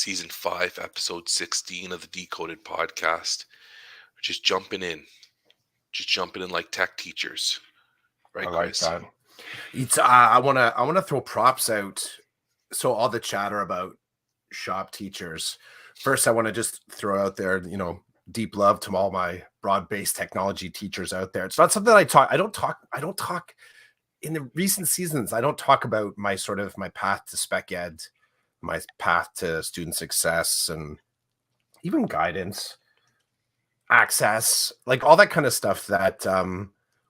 Season 5, Episode 16 of the Decoded Podcast. We're just jumping in like tech teachers. I Right, like Chris? that. It's I wanna throw props out. So all the chatter about shop teachers. First, I want to just throw out there, deep love to all my broad-based technology teachers out there. It's not something I talk. I don't talk in the recent seasons. I don't talk about my path to spec ed, my path to student success, and even guidance, access, like all that kind of stuff that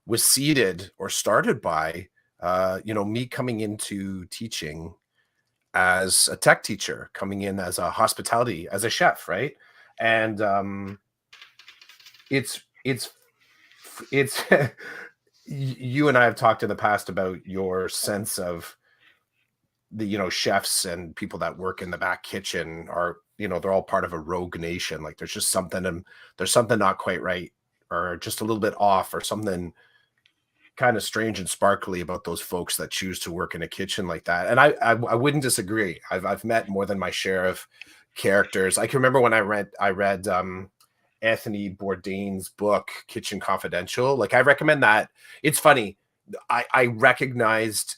was seeded or started by me coming into teaching as a tech teacher, coming in as a hospitality, as a chef, right? And it's you and I have talked in the past about your sense of the chefs and people that work in the back kitchen are, they're all part of a rogue nation. Like there's just something, and there's something not quite right, or just a little bit off, or something kind of strange and sparkly about those folks that choose to work in a kitchen like that. And I wouldn't disagree. I've met more than my share of characters. I can remember when I read Anthony Bourdain's book Kitchen Confidential. Like I recommend that. It's funny. I recognized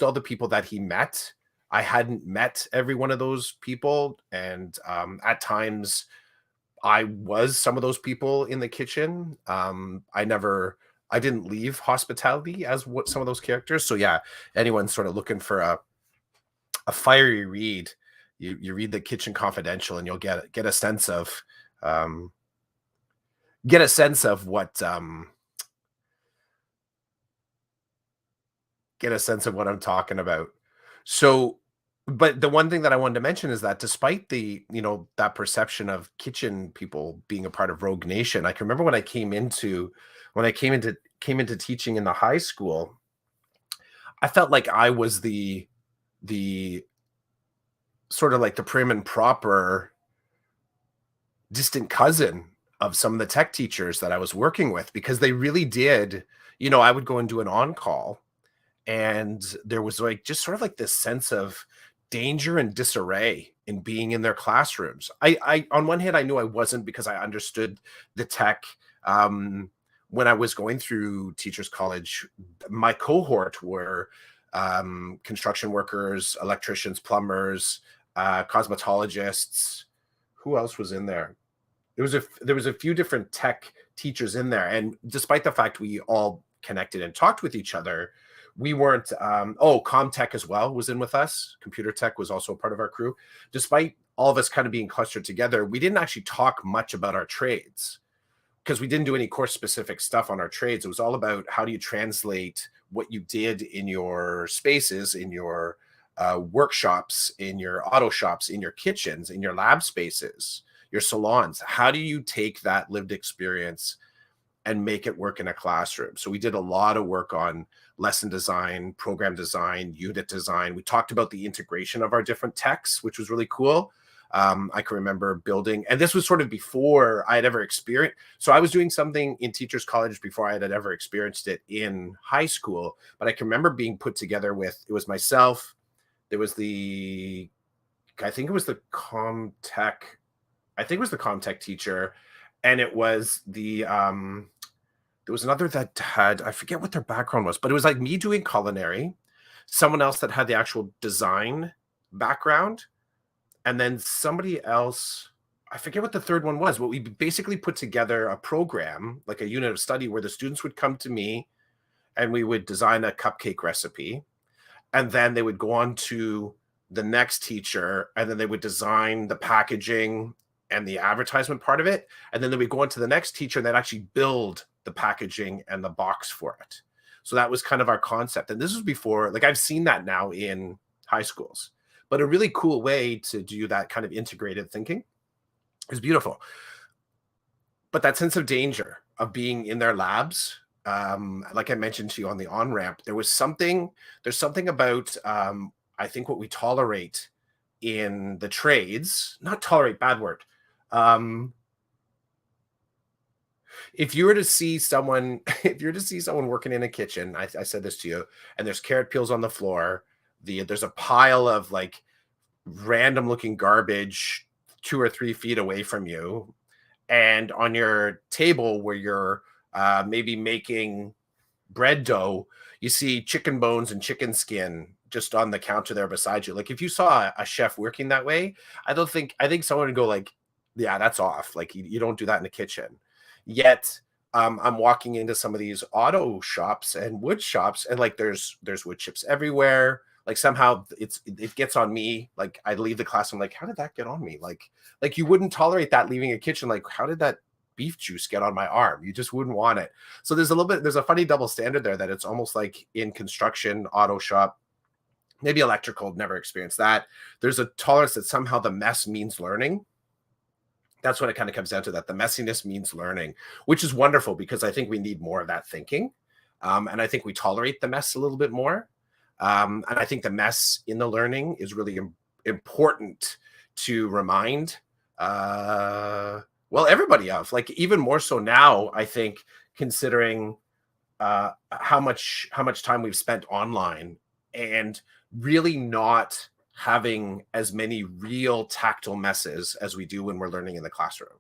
all the people that he met. I hadn't met every one of those people, and at times I was some of those people in the kitchen. I didn't leave hospitality as what some of those characters. So yeah, anyone sort of looking for a fiery read, you read the Kitchen Confidential, and you'll get a sense of um, what get a sense of what I'm talking about. So, but the one thing that I wanted to mention is that despite that perception of kitchen people being a part of Rogue Nation, I can remember when I came into teaching in the high school, I felt like I was the sort of like the prim and proper distant cousin of some of the tech teachers that I was working with, because they really did, I would go and do an on-call, and there was like just sort of like this sense of danger and disarray in being in their classrooms. I on one hand, I knew I wasn't, because I understood the tech. When I was going through teachers college, my cohort were construction workers, electricians, plumbers, cosmetologists. Who else was in there? There was a few different tech teachers in there, and despite the fact we all connected and talked with each other, we weren't Comtech as well was in with us. Computer tech was also a part of our crew. Despite all of us kind of being clustered together, we didn't actually talk much about our trades, because we didn't do any course specific stuff on our trades. It was all about how do you translate what you did in your spaces, in your workshops, in your auto shops, in your kitchens, in your lab spaces, your salons. How do you take that lived experience and make it work in a classroom? So we did a lot of work on lesson design, program design, unit design. We talked about the integration of our different techs, which was really cool. I can remember building, and this was sort of before I had ever experienced. So I was doing something in teachers college before I had ever experienced it in high school. But I can remember being put together with, it was myself. There was I think it was the Comtech. I think it was the Comtech teacher, and it was there was another that had, I forget what their background was, but it was like me doing culinary, someone else that had the actual design background, and then somebody else, I forget what the third one was, but we basically put together a program, like a unit of study, where the students would come to me and we would design a cupcake recipe, and then they would go on to the next teacher, and then they would design the packaging and the advertisement part of it, and then they would go on to the next teacher and they'd actually build the packaging and the box for it. So that was kind of our concept. And this was before, like I've seen that now in high schools, but a really cool way to do that kind of integrated thinking is beautiful. But that sense of danger of being in their labs, like I mentioned to you on the on-ramp, there's something about, I think, what we tolerate in the trades, not tolerate, bad word. If you were to see someone, working in a kitchen, I said this to you, and there's carrot peels on the floor, there's a pile of like random looking garbage 2 or 3 feet away from you, and on your table where you're maybe making bread dough, you see chicken bones and chicken skin just on the counter there beside you. Like if you saw a chef working that way, I think someone would go like, yeah, that's off. Like you don't do that in the kitchen. Yet I'm walking into some of these auto shops and wood shops, and like there's wood chips everywhere. Like somehow it gets on me. Like I leave the class, I'm like, how did that get on me? Like you wouldn't tolerate that leaving a kitchen. Like how did that beef juice get on my arm? You just wouldn't want it. So there's a funny double standard there, that it's almost like in construction, auto shop, maybe electrical, never experienced that. There's a tolerance that somehow the mess means learning. That's what it kind of comes down to, that the messiness means learning, which is wonderful because I think we need more of that thinking. And I think we tolerate the mess a little bit more. And I think the mess in the learning is really important to remind everybody of, like, even more so now, I think, considering how much time we've spent online and really not having as many real tactile messes as we do when we're learning in the classroom.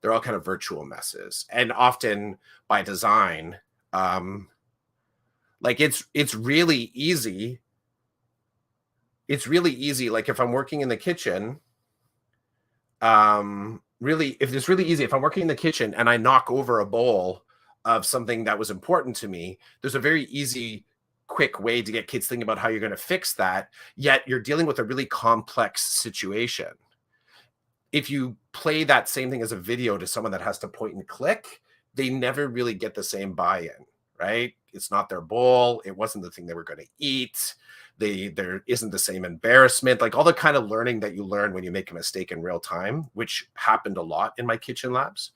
They're all kind of virtual messes, and often by design. Like it's really easy. It's really easy. Like if I'm working in the kitchen, really, if it's really easy, if I'm working in the kitchen and I knock over a bowl of something that was important to me, there's a very easy, quick way to get kids thinking about how you're going to fix that. Yet you're dealing with a really complex situation. If you play that same thing as a video to someone that has to point and click, they never really get the same buy-in, right? It's not their bowl. It wasn't the thing they were going to eat. There isn't the same embarrassment, like all the kind of learning that you learn when you make a mistake in real time, which happened a lot in my kitchen labs.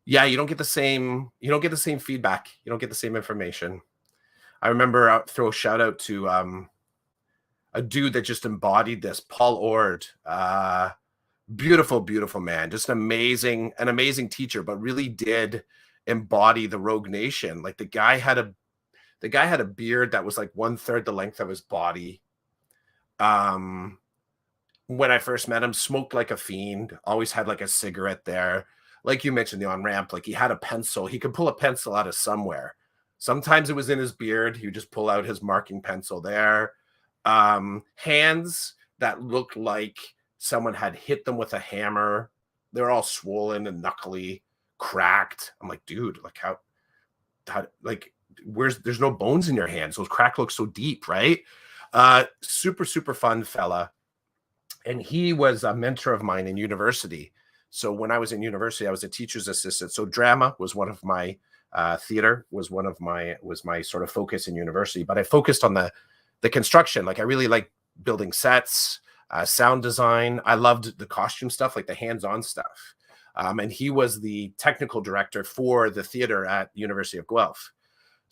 Yeah, you don't get the same feedback. You don't get the same information. I remember, I'll throw a shout out to a dude that just embodied this, Paul Ord. Beautiful man, just an amazing teacher, but really did embody the Rogue Nation. Like the guy had a beard that was like 1/3 the length of his body. When I first met him, smoked like a fiend, always had like a cigarette there. Like you mentioned, the on ramp, like he had a pencil. He could pull a pencil out of somewhere. Sometimes it was in his beard. He would just pull out his marking pencil there. Hands that looked like someone had hit them with a hammer. They're all swollen and knuckly, cracked. I'm like, dude, like how like there's no bones in your hands. Those crack look so deep, right? Super fun fella. And he was a mentor of mine in university. So when I was in university, I was a teacher's assistant. So drama was one of my theater was my sort of focus in university. But I focused on the construction. Like I really like building sets, sound design. I loved the costume stuff, like the hands-on stuff. And he was the technical director for the theater at University of Guelph.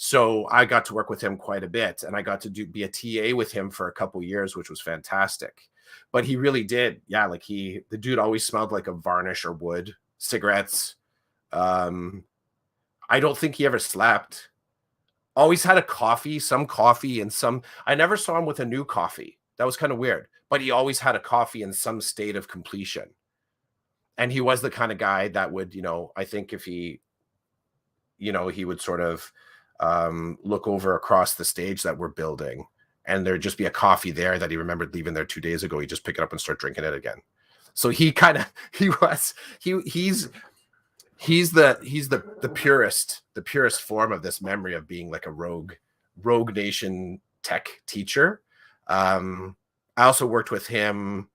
So I got to work with him quite a bit, and I got to be a TA with him for a couple years, which was fantastic. But he really did, yeah. Like the dude always smelled like a varnish or wood, cigarettes. I don't think he ever slept. Always had some coffee, and some. I never saw him with a new coffee. That was kind of weird. But he always had a coffee in some state of completion. And he was the kind of guy that would, I think if he, he would sort of look over across the stage that we're building, and there'd just be a coffee there that he remembered leaving there 2 days ago. He'd just pick it up and start drinking it again. So he's the purest form of this memory of being like a rogue nation tech teacher. I also worked with him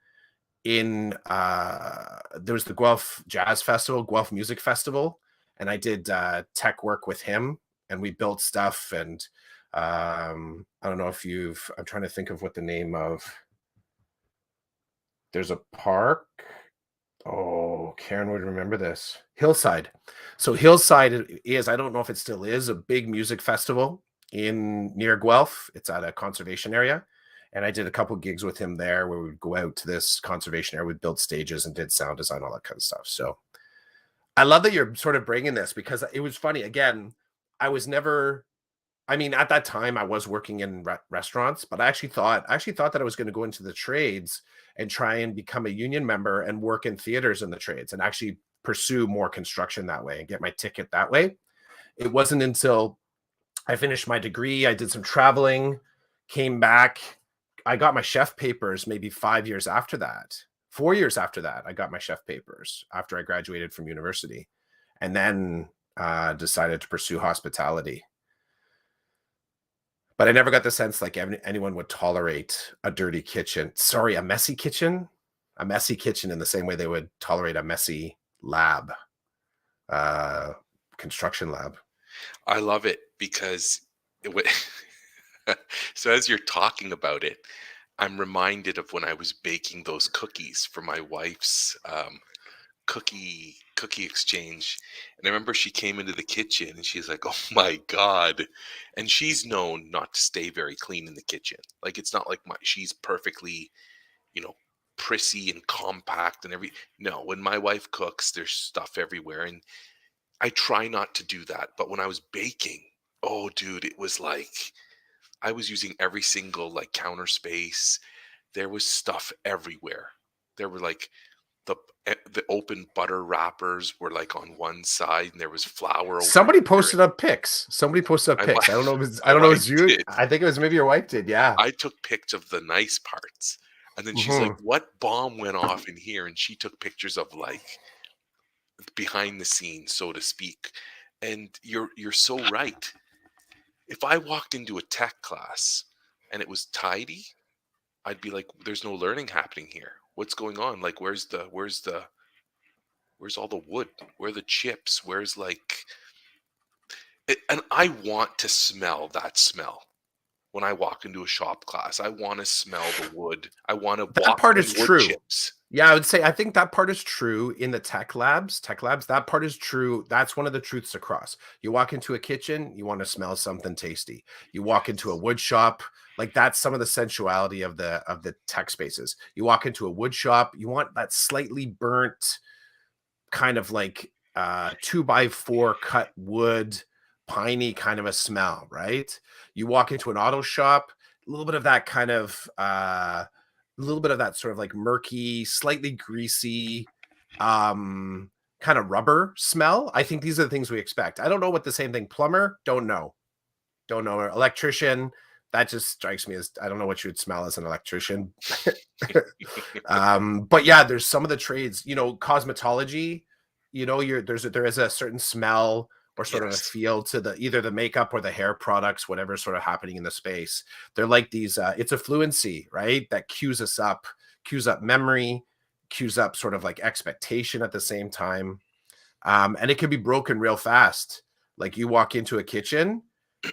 in there was the Guelph Jazz Festival, Guelph Music Festival, and I did tech work with him, and we built stuff. And I don't know if I'm trying to think of what the name of. There's a park. Oh, Karen would remember this. Hillside. So Hillside is, I don't know if it still is, a big music festival near Guelph. It's at a conservation area. And I did a couple gigs with him there where we would go out to this conservation area. We'd build stages and did sound design, all that kind of stuff. So I love that you're sort of bringing this, because it was funny. Again, I was never I mean, at that time, I was working in restaurants, but I actually thought that I was going to go into the trades and try and become a union member and work in theaters in the trades and actually pursue more construction that way and get my ticket that way. It wasn't until I finished my degree, I did some traveling, came back. I got my chef papers maybe 5 years after that. 4 years after that, I got my chef papers after I graduated from university, and then decided to pursue hospitality. But I never got the sense like anyone would tolerate a dirty kitchen. Sorry, a messy kitchen? A messy kitchen in the same way they would tolerate a messy lab, uh, construction lab. I love it because it so as you're talking about it, I'm reminded of when I was baking those cookies for my wife's cookie exchange. And I remember she came into the kitchen and she's like, "Oh my god." And she's known not to stay very clean in the kitchen. Like it's not like she's perfectly, you know, prissy and compact and no, when my wife cooks, there's stuff everywhere and I try not to do that. But when I was baking, oh dude, it was like I was using every single like counter space. There was stuff everywhere. There were like the open butter wrappers were like on one side and there was flour over Somebody here. posted up pics. Somebody posted up My pics. I don't know wife, if it's I my don't know if wife it's you. did. I think it was maybe your wife did. Yeah. I took pics of the nice parts. And then she's like, Mhm. "What bomb went off in here?" And she took pictures of like behind the scenes, so to speak. And you're so right. If I walked into a tech class and it was tidy, I'd be like, "There's no learning happening here. What's going on? Like, where's all the wood? Where are the chips? Where's like?" And I want to smell that smell when I walk into a shop class. I want to smell the wood. I want to That walk part in is wood true. chips. Yeah, I would say I think that part is true in the tech labs, that part is true. That's one of the truths across. You walk into a kitchen, you want to smell something tasty. You walk into a Yes. wood shop, like that's some of the sensuality of the tech spaces. You walk into a wood shop, you want that slightly burnt kind of like 2 by 4 cut wood, piney kind of a smell, right? You walk into an auto shop, a little bit of that kind of a little bit of that sort of like murky, slightly greasy, um, kind of rubber smell. I think these are the things we expect. I don't know what the same thing. Plumber, don't know. Don't know. Electrician, that just strikes me as I don't know what you would smell as an electrician. But yeah, there's some of the trades, cosmetology, there is a certain smell or sort of a Yes. feel to the either the makeup or the hair products, whatever's sort of happening in the space. They're like these, it's a fluency, right? That cues up memory, cues up sort of like expectation at the same time. And it can be broken real fast. Like you walk into a kitchen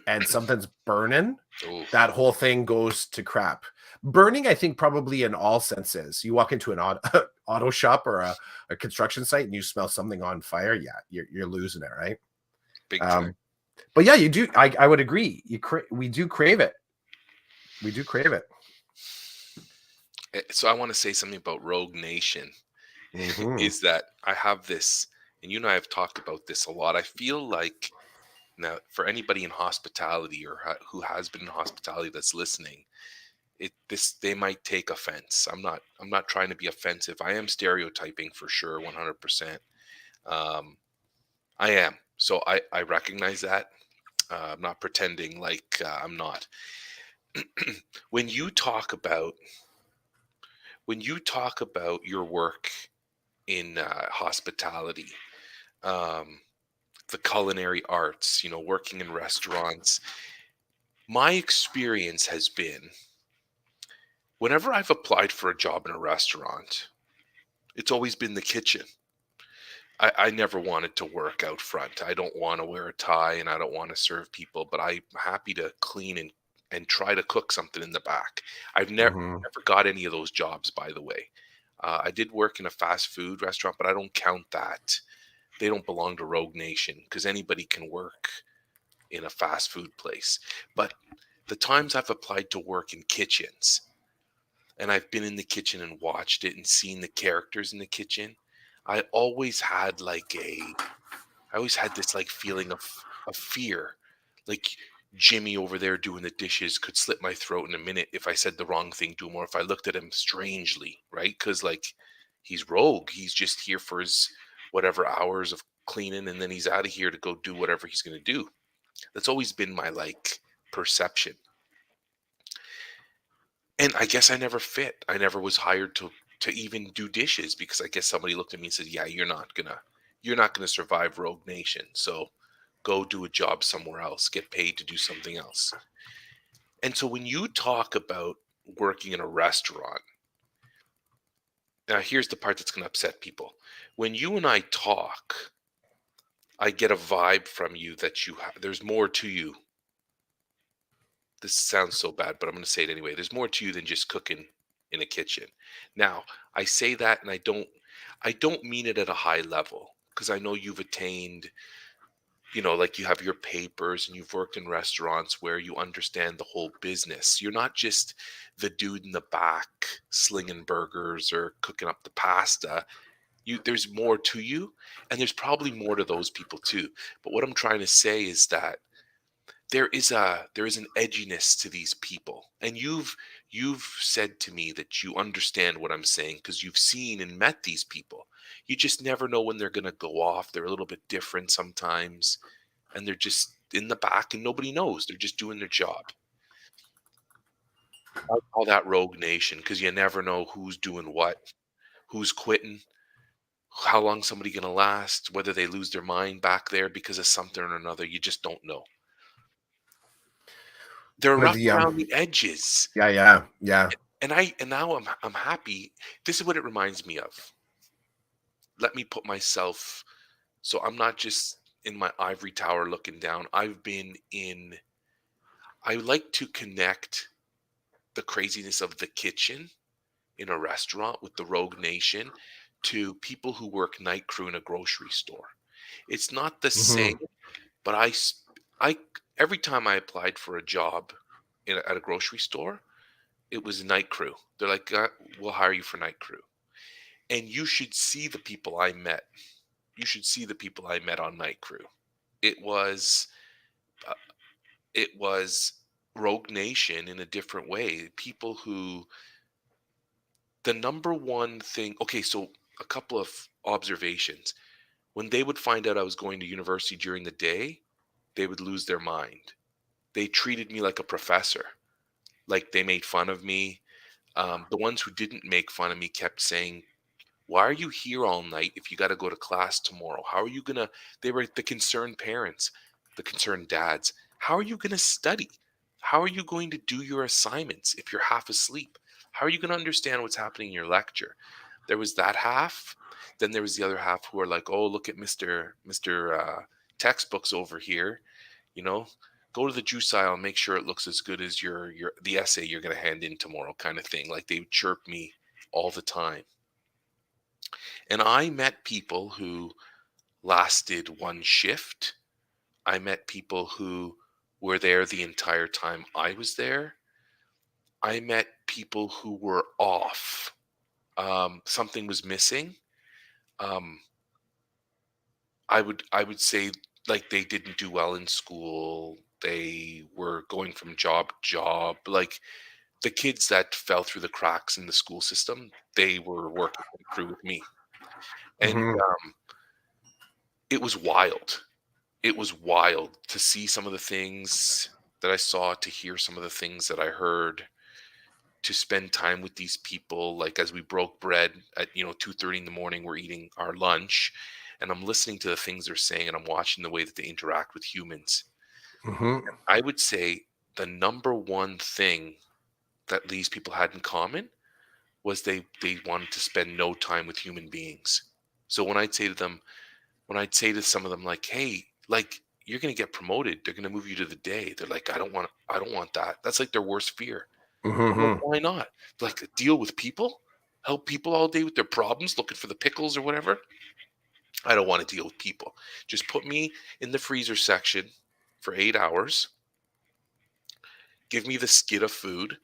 and something's burning, Oof. that whole thing goes to crap. Burning, I think, probably in all senses. You walk into an auto shop or a construction site and you smell something on fire. Yeah, you're losing it, right? Big time. Um, but yeah, you do. I would agree. We do crave it. We do crave it. So I want to say something about Rogue Nation Hmm. is that I have this, and you and I have talked about this a lot. I feel like now for anybody in hospitality or who has been in hospitality that's listening, they might take offense. I'm not trying to be offensive. I am stereotyping for sure, 100%. Um, I am. So I recognize that. I'm not pretending like I'm not. when you talk about when you talk about your work in hospitality, um, the culinary arts, working in restaurants, my experience has been whenever I've applied for a job in a restaurant, it's always been the kitchen. I never wanted to work out front. I don't want to wear a tie and I don't want to serve people, but I'm happy to clean and try to cook something in the back. I've Hmm. never got any of those jobs, by the way. I did work in a fast food restaurant, but I don't count that. They don't belong to Rogue Nation because anybody can work in a fast food place. But the times I've applied to work in kitchens and I've been in the kitchen and watched it and seen the characters in the kitchen, I always had I always had this like feeling of fear. Like Jimmy over there doing the dishes could slit my throat in a minute if I said the wrong thing to him or if I looked at him strangely, right? Because like he's rogue. He's just here for his whatever hours of cleaning and then he's out of here to go do whatever he's going to do. That's always been my like perception. And I guess I never fit. I never was hired to even do dishes because I guess somebody looked at me and said, "Yeah, you're not gonna survive Rogue Nation. So go do a job somewhere else, get paid to do something else." And so when you talk about working in a restaurant, now here's the part that's going to upset people. When you and I talk, I get a vibe from you that there's more to you. This sounds so bad, but I'm going to say it anyway. There's more to you than just cooking in a kitchen. Now, I say that and I don't mean it at a high level because I know you've attained, like you have your papers and you've worked in restaurants where you understand the whole business. You're not just the dude in the back slinging burgers or cooking up the pasta. There's more to you, and there's probably more to those people too. But what I'm trying to say is that there is an edginess to these people, and you've said to me that you understand what I'm saying because you've seen and met these people. You just never know when they're going to go off. They're a little bit different sometimes, and they're just in the back and nobody knows. They're just doing their job. I call that rogue nation because you never know who's doing what, who's quitting, how long somebody going to last, whether they lose their mind back there because of something or another. You just don't know. They're One of rough the around the edges. yeah, yeah, yeah. And now I'm happy. This is what it reminds me of. Let me put myself, so I'm not just in my ivory tower looking down. I like to connect the craziness of the kitchen in a restaurant with the rogue nation to people who work night crew in a grocery store. It's not the Hmm. same, but I every time I applied for a job at a grocery store, it was night crew. They're like, "We'll hire you for night crew." And you should see the people I met. You should see the people I met on night crew. It was uh, it was Rogue Nation in a different way. People who the number one thing. Okay, so a couple of observations. When they would find out I was going to university during the day, they would lose their mind. They treated me like a professor. Like they made fun of me. The ones who didn't make fun of me kept saying, "Why are you here all night if you got to go to class tomorrow? How are you going to?" They were the concerned parents, the concerned dads. "How are you going to study? How are you going to do your assignments if you're half asleep? How are you going to understand what's happening in your lecture?" There was that half. Then there was the other half who are like, "Oh, look at Mr. Textbooks over here. You know, go to the juice aisle and make sure it looks as good as your the essay you're going to hand in tomorrow," kind of thing. Like they would chirp me all the time. And I met people who lasted one shift. I met people who were there the entire time I was there. I met people who were off. Something was missing. Um, I would say like they didn't do well in school. They were going from job to job. Like the kids that fell through the cracks in the school system, they were working through with me. And Hmm. it was wild. It was wild to see some of the things that I saw, to hear some of the things that I heard, to spend time with these people. Like as we broke bread at 2:30 in the morning, we're eating our lunch, and I'm listening to the things they're saying, and I'm watching the way that they interact with humans. Hmm. I would say the number one thing that these people had in common was they wanted to spend no time with human beings. So when I'd say to some of them like, "Hey, like you're gonna get promoted, they're gonna move you to the day." They're like, I don't want that. That's like their worst fear. I'm like, Hmm. why not? Like deal with people, help people all day with their problems, looking for the pickles or whatever. I don't want to deal with people. Just put me in the freezer section for 8 hours. Give me the skid of food.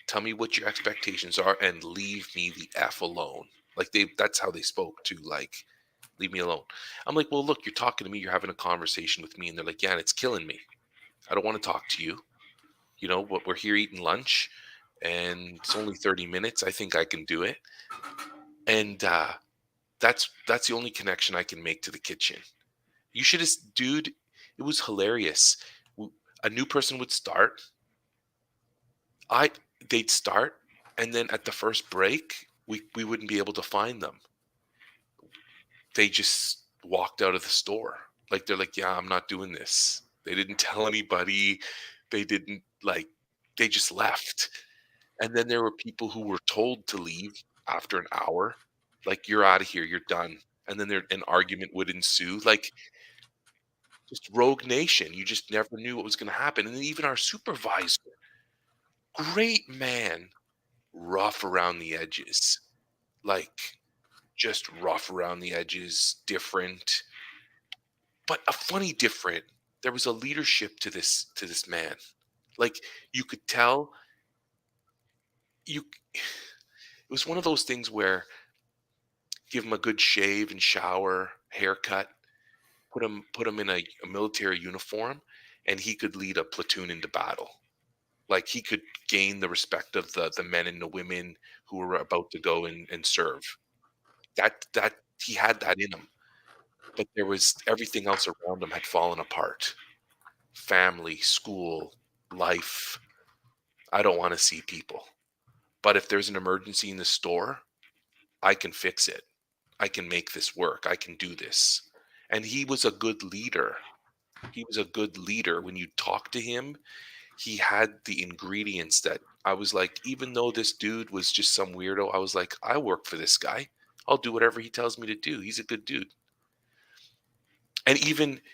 Tell me what your expectations are, and leave me the f alone. Like that's how they spoke to like leave me alone. I'm like, well, look, you're talking to me, you're having a conversation with me, and they're like, yeah, and it's killing me. I don't want to talk to you. You know, but we're here eating lunch and it's only 30 minutes. I think I can do it. And that's the only connection I can make to the kitchen. You should have, dude, it was hilarious. A new person would start. I They'd start, and then at the first break, we wouldn't be able to find them. They just walked out of the store. Like they're like, "Yeah, I'm not doing this." They didn't tell anybody. They didn't like they just left. And then there were people who were told to leave after an hour. Like, "You're out of here, you're done." And then an argument would ensue. Like, just rogue nation. You just never knew what was going to happen. And then even our supervisor, great man, rough around the edges. Like, just rough around the edges, different, but a funny different. There was a leadership to this man. Like, you could tell you it was one of those things where give him a good shave and shower, haircut, put him in a military uniform, and he could lead a platoon into battle. Like, he could gain the respect of the men and the women who were about to go and serve. That he had that in him, but there was everything else around him had fallen apart. Family, school, life. I don't want to see people. But if there's an emergency in the store, I can fix it. I can make this work. I can do this. And he was a good leader. He was a good leader. When you talk to him, he had the ingredients that I was like, even though this dude was just some weirdo, I was like, I work for this guy. I'll do whatever he tells me to do. He's a good dude. And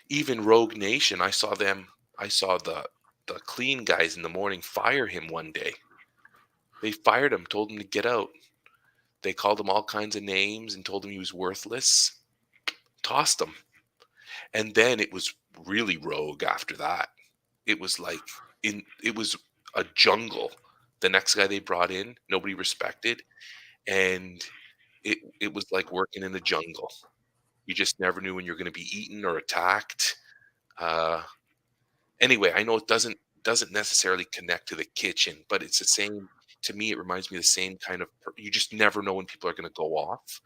even Rogue Nation, I saw the clean guys in the morning fire him one day. They fired him, told him to get out. They called him all kinds of names and told him he was worthless. Tossed him. And then it was really rogue after that. It was like it was a jungle. The next guy they brought in, nobody respected, and it was like working in the jungle. You just never knew when you're going to be eaten or attacked. Uh, anyway, I know it doesn't necessarily connect to the kitchen, but it's the same. To me, it reminds me of the same kind of. You just never know when people are going to go off,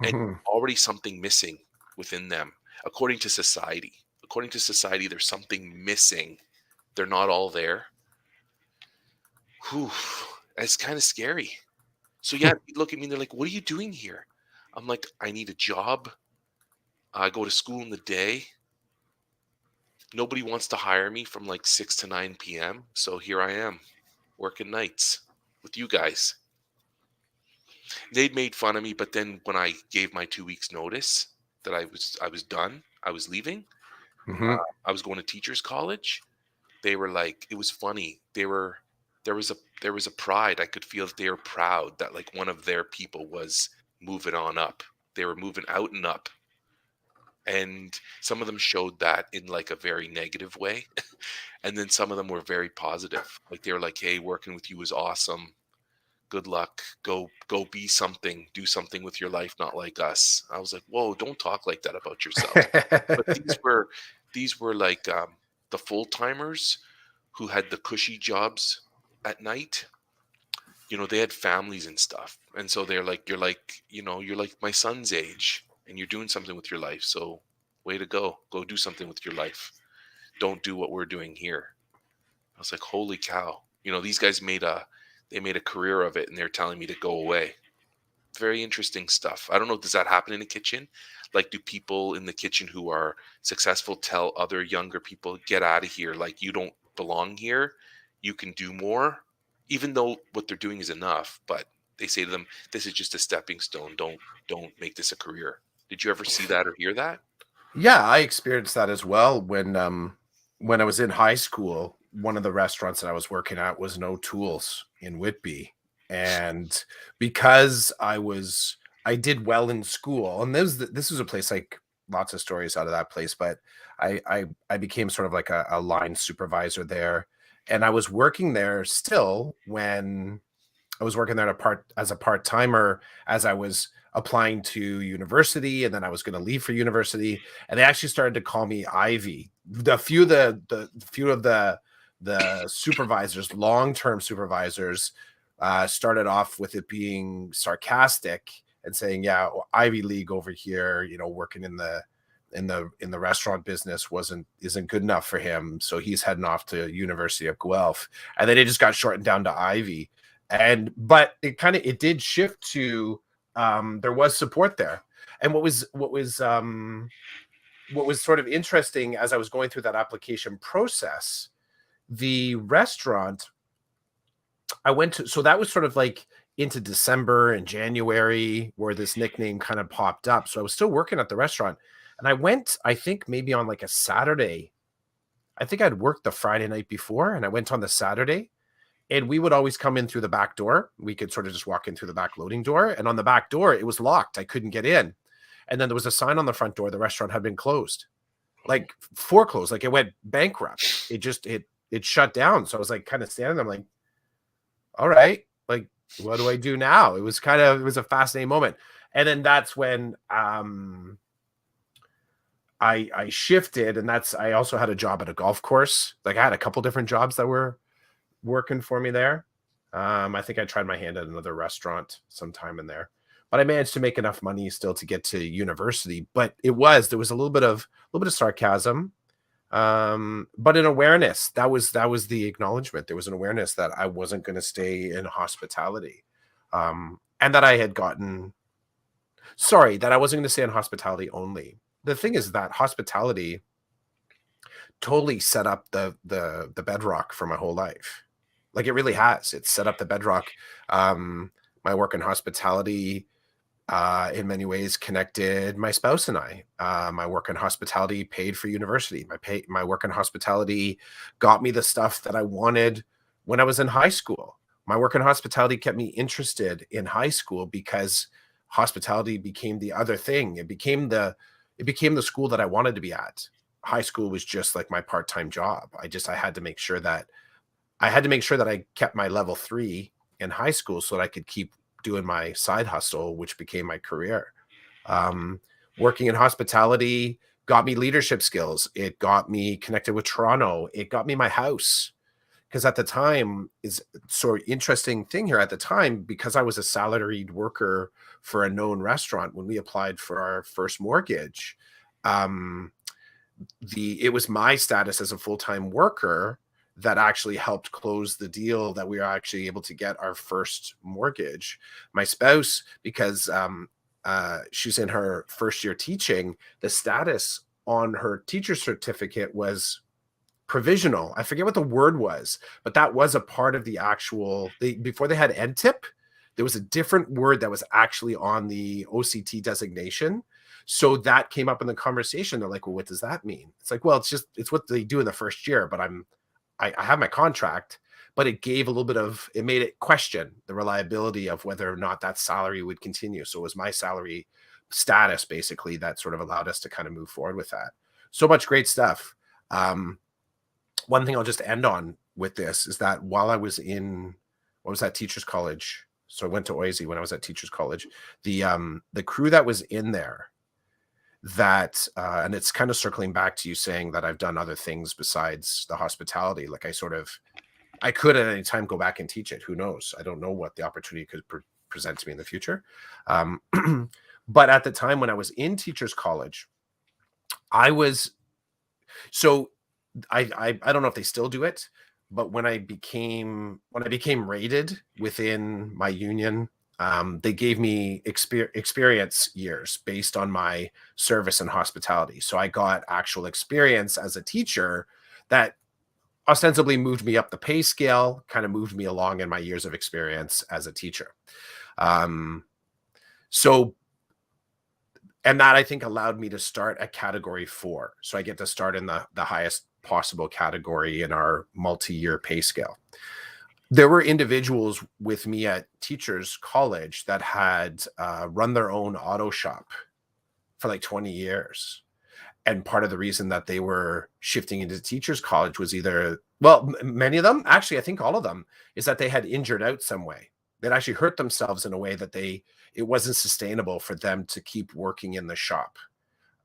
and Mhm. already something missing within them, according to society. According to society, there's something missing. They're not all there. Whew, that's kind of scary. So yeah, they look at me and they're like, "What are you doing here?" I'm like, "I need a job. I go to school in the day. Nobody wants to hire me from like 6 to 9 p.m. So here I am, working nights with you guys." They'd made fun of me, but then when I gave my 2 weeks notice that I was done, I was leaving, Mhm. I was going to teachers college, they were like, it was funny. There was a there was a pride. I could feel that they were proud that like one of their people was moving on up. They were moving out and up. And some of them showed that in like a very negative way. And then some of them were very positive. Like they were like, "Hey, working with you was awesome. Good luck. Go be something. Do something with your life, not like us." I was like, "Whoa, don't talk like that about yourself." But these were like the full timers who had the cushy jobs at night. They had families and stuff, and so they're like, you're like my son's age, and you're doing something with your life. So, way to go. Go do something with your life. Don't do what we're doing here. I was like, holy cow. These guys made a career of it, and they're telling me to go away. Very interesting stuff. I don't know, does that happen in the kitchen? Like, do people in the kitchen who are successful tell other younger people, get out of here, like you don't belong here, you can do more, even though what they're doing is enough, but they say to them, this is just a stepping stone. Don't make this a career. Did you ever see that or hear that? Yeah, I experienced that as well when I was in high school. One of the restaurants that I was working at was No Tools in Whitby, and because I did well in school, and this was a place like lots of stories out of that place, but I became sort of like a line supervisor there, and I was working there still when I was working there as a part timer as I was applying to university, and then I was going to leave for university, and they actually started to call me Ivy. The few of the supervisors, long term supervisors, started off with it being sarcastic and saying, "Yeah, well, Ivy League over here, working in the restaurant business isn't good enough for him, so he's heading off to University of Guelph." And then it just got shortened down to Ivy. But it did shift to, there was support there. And what was sort of interesting as I was going through that application process, the restaurant I went to, so that was sort of like into December and January where this nickname kind of popped up. So I was still working at the restaurant, and I went, I think maybe on like a Saturday. I think I'd worked the Friday night before, and I went on the Saturday, and we would always come in through the back door. We could sort of just walk in through the back loading door, and on the back door, it was locked. I couldn't get in. And then there was a sign on the front door. The restaurant had been closed, like foreclosed, like it went bankrupt. It shut down. So I was like kind of standing there. I'm like, all right, like, what do I do now? It was a fascinating moment. And then that's when I shifted, and I also had a job at a golf course. Like I had a couple different jobs that were working for me there. I think I tried my hand at another restaurant sometime in there, but I managed to make enough money still to get to university. But there was a little bit of sarcasm, but an awareness. That was the acknowledgement. There was an awareness that I wasn't going to stay in hospitality, and that I had gotten. Sorry, that I wasn't going to stay in hospitality only. The thing is that hospitality totally set up the bedrock for my whole life. Like it really has. It's set up the bedrock. My work in hospitality, in many ways, connected my spouse and I. My work in hospitality paid for university. My work in hospitality got me the stuff that I wanted when I was in high school. My work in hospitality kept me interested in high school because hospitality became the other thing. It became the school that I wanted to be at. High school was just like my part-time job. I had to make sure that I kept my level 3 in high school so that I could keep doing my side hustle, which became my career. Um, Working in hospitality got me leadership skills. It got me connected with Toronto. It got me my house. Because at the time, is sort of interesting thing here at the time, because I was a salaried worker for a known restaurant when we applied for our first mortgage. Um, it was my status as a full-time worker that actually helped close the deal that we were actually able to get our first mortgage. My spouse, because she's in her first year teaching, the status on her teacher certificate was provisional. I forget what the word was, but that was a part of the actual, before they had NTIP, there was a different word that was actually on the OCT designation. So that came up in the conversation. They're like, well, what does that mean? It's like, well, it's what they do in the first year, but I have my contract, but it made it question the reliability of whether or not that salary would continue. So it was my salary status basically that sort of allowed us to kind of move forward with that. So much great stuff. One thing I'll just end on with this is that while I was at Teachers College, so I went to OISE when I was at Teachers College, the crew that was in there, and it's kind of circling back to you saying that I've done other things besides the hospitality. Like I could at any time go back and teach it. Who knows? I don't know what the opportunity could present to me in the future. But at the time when I was in Teachers College, I was so I don't know if they still do it, but when I became rated within my union, they gave me experience years based on my service in hospitality. So I got actual experience as a teacher that ostensibly moved me up the pay scale, kind of moved me along in my years of experience as a teacher. And that I think allowed me to start at category 4. So I get to start in the highest possible category in our multi-year pay scale. There were individuals with me at Teachers College that had run their own auto shop for like 20 years. And part of the reason that they were shifting into Teachers College was many of them, actually, I think all of them, is that they had injured out some way. they'd actually hurt themselves in a way that it wasn't sustainable for them to keep working in the shop.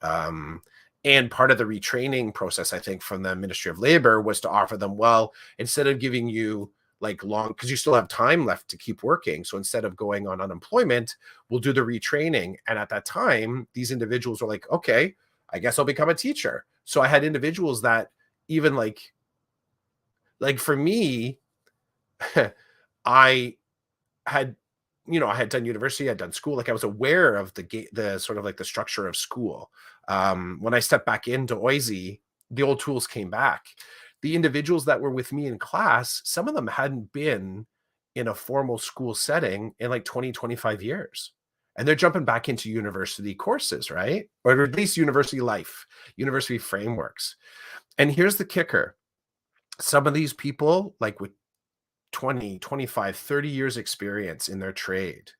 Um, and part of the retraining process, I think, from the Ministry of Labor was to offer them, well, instead of giving you like long, because you still have time left to keep working. So instead of going on unemployment, we'll do the retraining. And at that time, these individuals were like, okay, I guess I'll become a teacher. So I had individuals that even like for me, I had, I had done university, I'd done school, like I was aware of the sort of like the structure of school. When I stepped back into Oisey, the old tools came back. The individuals that were with me in class, some of them hadn't been in a formal school setting in like 20, 25 years. And they're jumping back into university courses, right? Or at least university life, university frameworks. And here's the kicker. Some of these people, like with 20, 25, 30 years experience in their trade,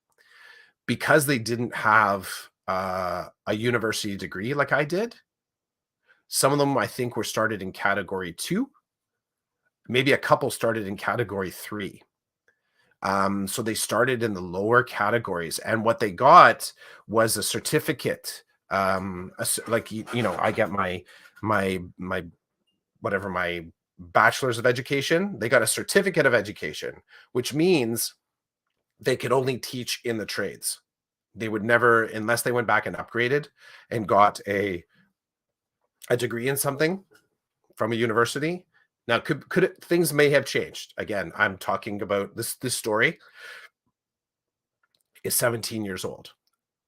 because they didn't have a university degree like I did, some of them I think were started in category 2, maybe a couple started in category 3. So they started in the lower categories, and what they got was a certificate. Like I get my whatever, my bachelor's of education. They got a certificate of education, which means they could only teach in the trades. They would never, unless they went back and upgraded and got a degree in something from a university. Now, things may have changed. Again, I'm talking about this story is 17 years old.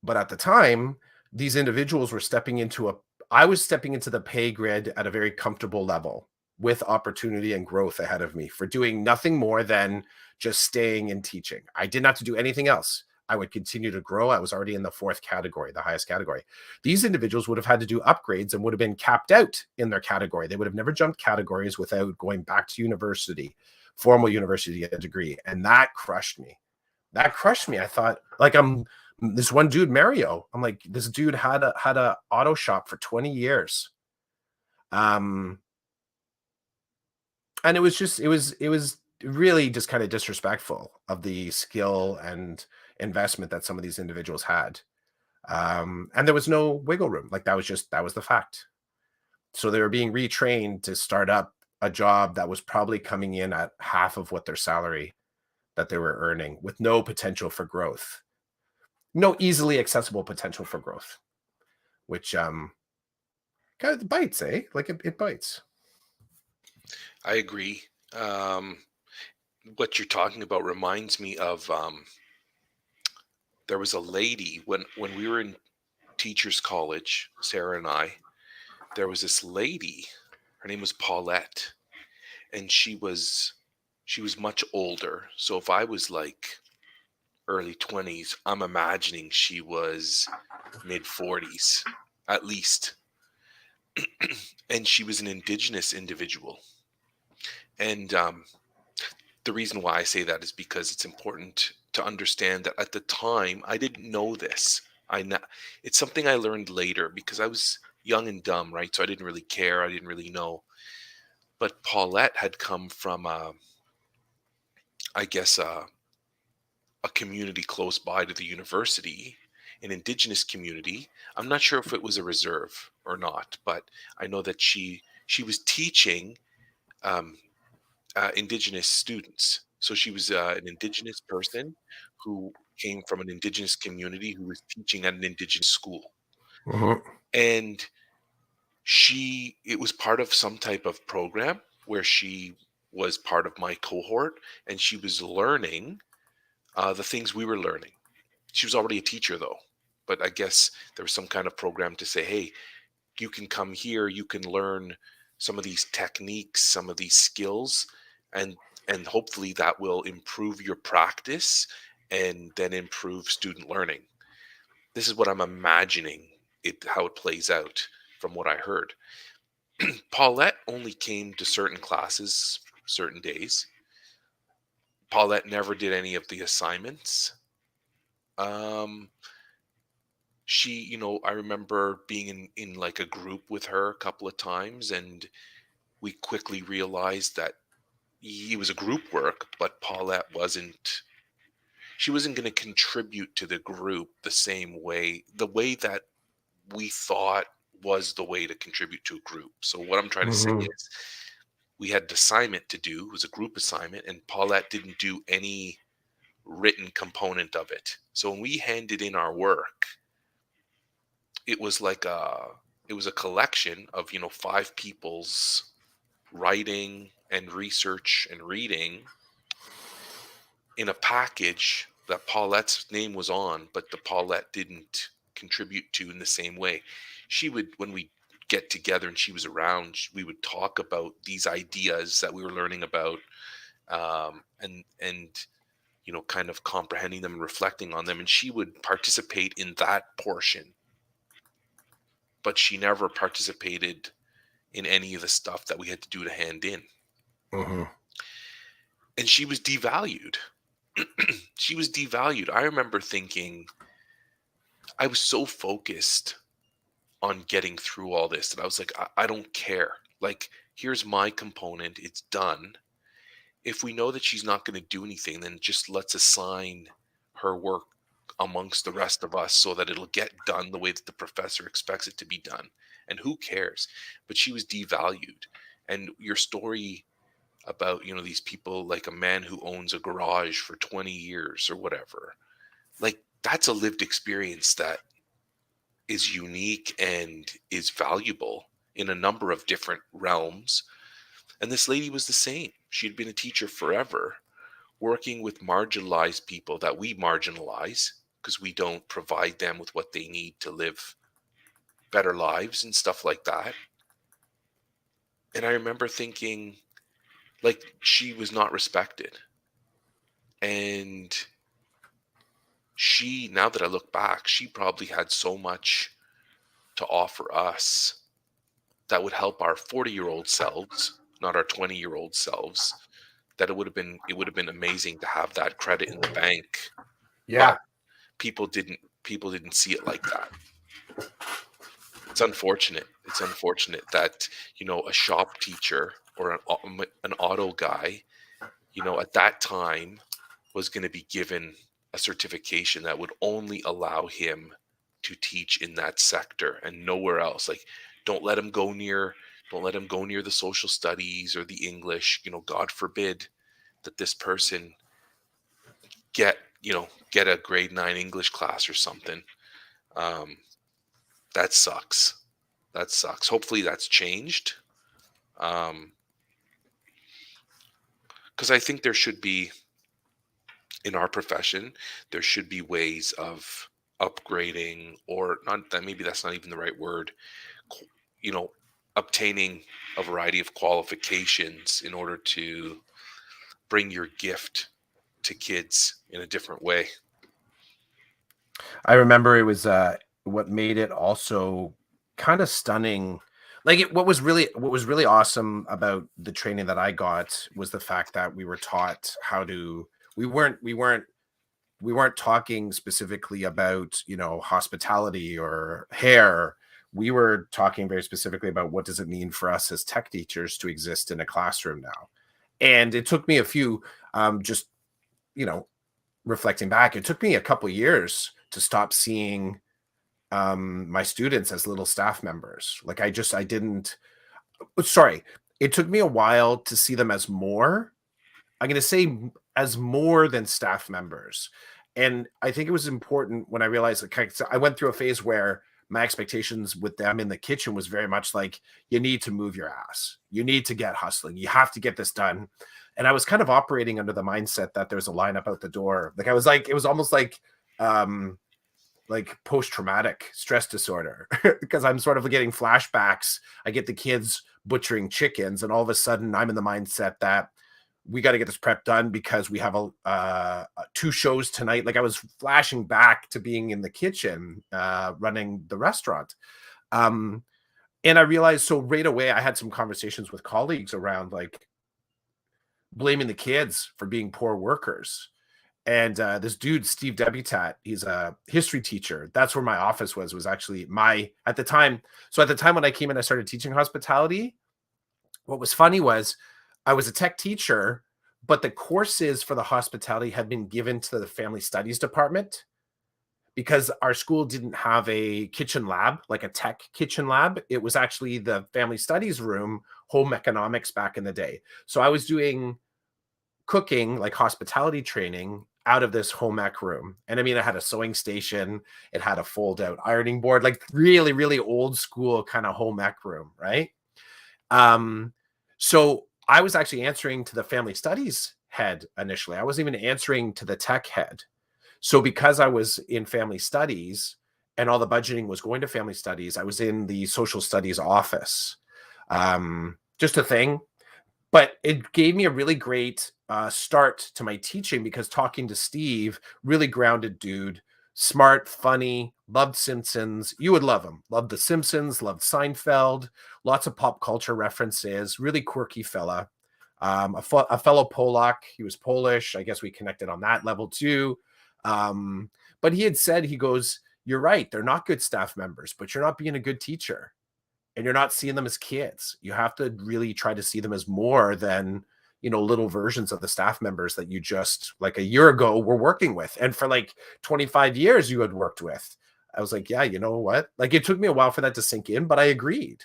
But at the time, these individuals were I was stepping into the pay grid at a very comfortable level with opportunity and growth ahead of me for doing nothing more than just staying and teaching. I didn't have to do anything else. I would continue to grow. I was already in the 4th category, the highest category. These individuals would have had to do upgrades and would have been capped out in their category. They would have never jumped categories without going back to university, formal university to get a degree. And that crushed me. I thought, like, this one dude, Mario. I'm like, this dude had a auto shop for 20 years. And it was really just kind of disrespectful of the skill and investment that some of these individuals had. And there was no wiggle room. Like that was the fact. So they were being retrained to start up a job that was probably coming in at half of what their salary that they were earning, with no potential for growth, no easily accessible potential for growth, which kind of bites, eh? Like it bites. I agree. What you're talking about reminds me of there was a lady when we were in teachers college, Sarah and I. There was this lady. Her name was Paulette, and she was much older. So if I was like early 20s, I'm imagining she was mid 40s at least. And she was an indigenous individual. And the reason why I say that is because it's important to understand that at the time I didn't know this. It's something I learned later because I was young and dumb, right? So I didn't really care. I didn't really know. But Paulette had come from, I guess, a community close by to the university, an indigenous community. I'm not sure if it was a reserve or not, but I know that she was teaching um, indigenous students. So she was an indigenous person who came from an indigenous community who was teaching at an indigenous school. Mhm. And it was part of some type of program where she was part of my cohort and she was learning the things we were learning. She was already a teacher though, but I guess there was some kind of program to say, hey, you can come here, you can learn some of these techniques, some of these skills, and hopefully that will improve your practice and then improve student learning. This is what I'm imagining how it plays out from what I heard. Paulette only came to certain classes, certain days. Paulette never did any of the assignments. Um, I remember being in like a group with her a couple of times, and we quickly realized that it was a group work, but Paulette wasn't. She wasn't going to contribute to the group the way that we thought was the way to contribute to a group. So what I'm trying to say Hmm. is we had an assignment to do. It was a group assignment, and Paulette didn't do any written component of it. So when we handed in our work, it was like a collection of, 5 people's writing and research and reading in a package that Paulette's name was on, but the Paulette didn't contribute to in the same way. She would, when we get together and she was around, we would talk about these ideas that we were learning about, and kind of comprehending them and reflecting on them. And she would participate in that portion, but she never participated in any of the stuff that we had to do to hand in. Hmm. And she was devalued. She was devalued. I remember thinking, I was so focused on getting through all this that I was like, I don't care. Like, here's my component. It's done. If we know that she's not going to do anything, then just let's assign her work amongst the rest of us so that it'll get done the way that the professor expects it to be done. And who cares? But she was devalued. And your story about, these people, like a man who owns a garage for 20 years or whatever, like that's a lived experience that is unique and is valuable in a number of different realms. And this lady was the same. She'd been a teacher forever, working with marginalized people that we marginalize because we don't provide them with what they need to live better lives and stuff like that. And I remember thinking, like, she was not respected. And now that I look back, she probably had so much to offer us that would help our 40-year-old selves, not our 20-year-old selves, that it would have been amazing to have that credit in the bank. But Yeah. people didn't see it like that. It's unfortunate. It's unfortunate that, a shop teacher or an auto guy, at that time was going to be given a certification that would only allow him to teach in that sector and nowhere else. Like, don't let him go near, don't let him go near the social studies or the English. God forbid that this person get, get a grade 9 English class or something. Um, that sucks. That sucks. Hopefully that's changed. Um, because I think there should be, in our profession, there should be ways of upgrading, or not that, maybe that's not even the right word, qu- you know, obtaining a variety of qualifications in order to bring your gift to kids in a different way. I remember it was what made it also kind of stunning. Like what was really awesome about the training that I got was the fact that we were taught how to we weren't talking specifically about, hospitality or hair. We were talking very specifically about what does it mean for us as tech teachers to exist in a classroom now. And it took me a few just, you know, reflecting back, it took me a couple years to stop seeing my students as little staff members. Like I didn't, sorry, it took me a while to see them as more. I'm going to say as more than staff members. And I think it was important when I realized, like, so I went through a phase where my expectations with them in the kitchen was very much like, you need to move your ass. You need to get hustling. You have to get this done. And I was kind of operating under the mindset that there's a lineup out the door. Like I was like, it was almost um, like post-traumatic stress disorder because I'm sort of getting flashbacks. I get the kids butchering chickens, and all of a sudden I'm in the mindset that we got to get this prep done because we have two shows tonight. Like I was flashing back to being in the kitchen, running the restaurant. Um, and I realized, so right away I had some conversations with colleagues around like blaming the kids for being poor workers. And this dude, Steve Debutat, he's a history teacher. That's where my office was actually my, at the time. So at the time when I came in, I started teaching hospitality. What was funny was I was a tech teacher, but the courses for the hospitality had been given to the family studies department because our school didn't have a kitchen lab, like a tech kitchen lab. It was actually the family studies room, home economics back in the day. So I was doing cooking, like hospitality training, out of this home ec room. And I mean, it had a sewing station, it had a fold out ironing board, like really, really old school kind of home ec room, right? Um, so I was actually answering to the family studies head initially. I wasn't even answering to the tech head. So because I was in family studies and all the budgeting was going to family studies, I was in the social studies office. Just a thing. But it gave me a really great start to my teaching because talking to Steve, really grounded dude, smart, funny, loved Simpsons. You would love him. Loved The Simpsons, loved Seinfeld, lots of pop culture references, really quirky fella. A fellow Polak. He was Polish. I guess we connected on that level too. But he had said, he goes, "You're right. They're not good staff members, but you're not being a good teacher. And you're not seeing them as kids. You have to really try to see them as more than, little versions of the staff members that you just like a year ago were working with. And for like 25 years you had worked with." I was like, yeah, you know what? Like it took me a while for that to sink in, but I agreed.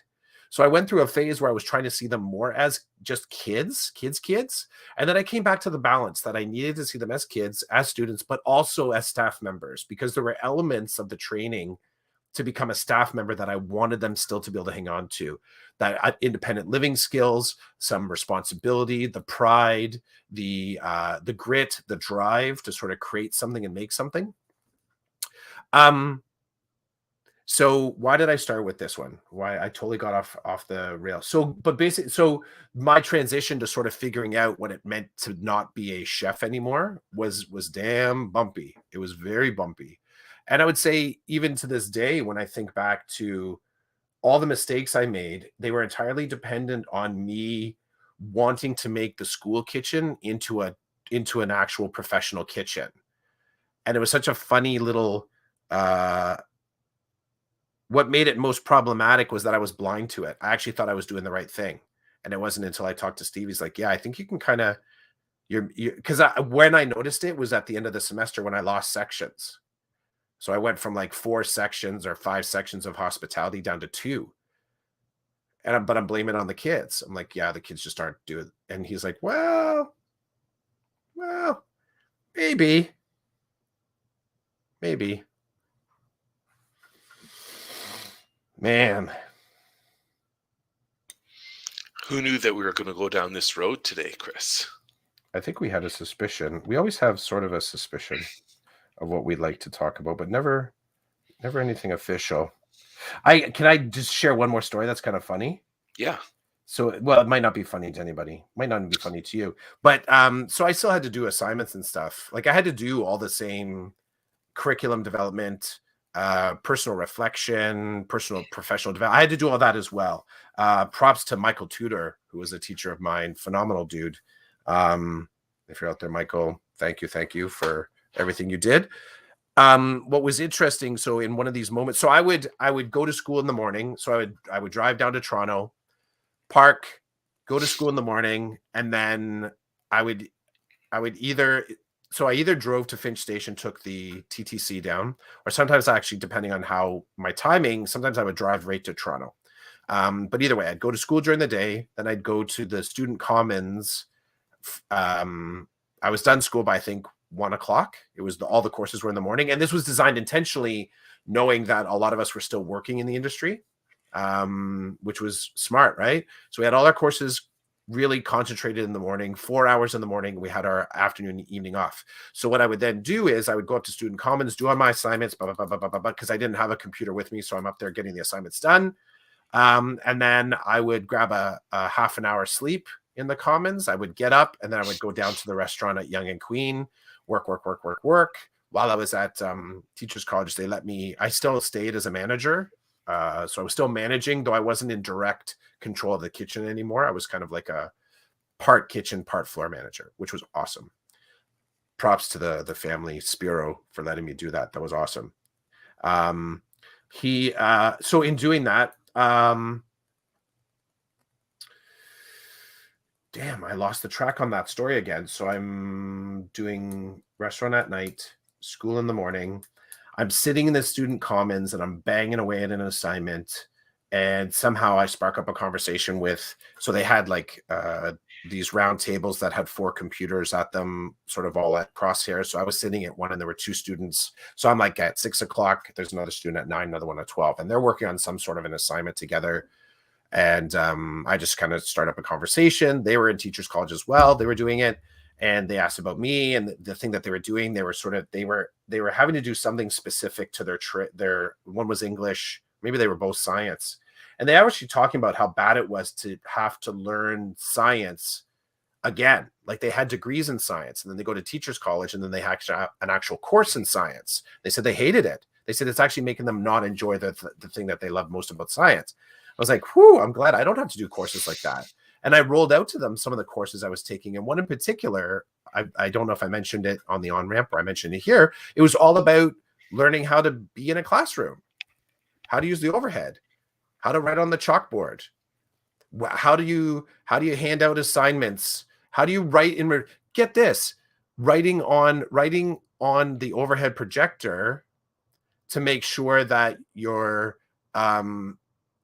So I went through a phase where I was trying to see them more as just kids. And then I came back to the balance that I needed to see them as kids, as students, but also as staff members, because there were elements of the training to become a staff member that I wanted them still to be able to hang on to. That independent living skills, some responsibility, the pride, the grit, the drive to sort of create something and make something. So why did I start with this one? Why I totally got off the rail. So, but basically, so my transition to sort of figuring out what it meant to not be a chef anymore was damn bumpy. It was very bumpy. And I would say even to this day, when I think back to all the mistakes I made, they were entirely dependent on me wanting to make the school kitchen into an actual professional kitchen. And it was such a funny little what made it most problematic was that I was blind to it. I actually thought I was doing the right thing. And it wasn't until I talked to Steve, he's like, yeah, I think you can kind of, because when I noticed it was at the end of the semester when I lost sections. So I went from like 4 sections or 5 sections of hospitality down to 2. But I'm blaming it on the kids. I'm like, yeah, the kids just aren't doing. And he's like, well, maybe. Man, Who knew that we were going to go down this road today, Chris? I think we had a suspicion. We always have sort of a suspicion of what we'd like to talk about, but never anything official. Can I just share one more story that's kind of funny? Yeah. So, well, it might not be funny to anybody. Might not be funny to you. But so I still had to do assignments and stuff. Like I had to do all the same curriculum development, personal reflection, personal professional development. I had to do all that as well. Props to Michael Tudor, who was a teacher of mine, phenomenal dude. If you're out there, Michael, thank you for everything you did. What was interesting, so in one of these moments, so I would go to school in the morning. So I would drive down to Toronto, park, go to school in the morning, and then I would either I either drove to Finch Station, took the TTC down, or sometimes actually, depending on how my timing, sometimes I would drive right to Toronto. But either way, I'd go to school during the day, then I'd go to the student commons. I was done school by I think 1:00. It was all the courses were in the morning, and this was designed intentionally, knowing that a lot of us were still working in the industry, which was smart, right? So we had all our courses really concentrated in the morning, 4 hours in the morning. We had our afternoon and evening off. So what I would then do is I would go up to student commons, do all my assignments, because I didn't have a computer with me. So I'm up there getting the assignments done. And then I would grab a half an hour sleep in the commons. I would get up and then I would go down to the restaurant at Yonge and Queen, work. While I was at Teachers College, I still stayed as a manager. So I was still managing, though I wasn't in direct control of the kitchen anymore. I was kind of like a part kitchen, part floor manager, which was awesome. Props to the family, Spiro, for letting me do that. That was awesome. So in doing that, Damn, I lost the track on that story again. So I'm doing restaurant at night, school in the morning. I'm sitting in the student commons and I'm banging away at an assignment. And somehow I spark up a conversation with, so they had like these round tables that had 4 computers at them, sort of all at crosshairs. So I was sitting at one and there were 2 students. So I'm like at 6 o'clock, there's another student at 9, another one at 12, and they're working on some sort of an assignment together. And I just kind of start up a conversation. They were in teachers college as well, they were doing it, and they asked about me and the thing that they were doing. They were having to do something specific to their one was English, maybe they were both science, and they were actually talking about how bad it was to have to learn science again. Like they had degrees in science and then they go to teachers college and then they actually have an actual course in science. They said they hated it. They said it's actually making them not enjoy the thing that they love most about science. I was like, whew, I'm glad I don't have to do courses like that. And I rolled out to them some of the courses I was taking. And one in particular, I don't know if I mentioned it on the on-ramp or I mentioned it here. It was all about learning how to be in a classroom, how to use the overhead, how to write on the chalkboard, how do you hand out assignments, how do you write in, get this, writing on the overhead projector to make sure that you're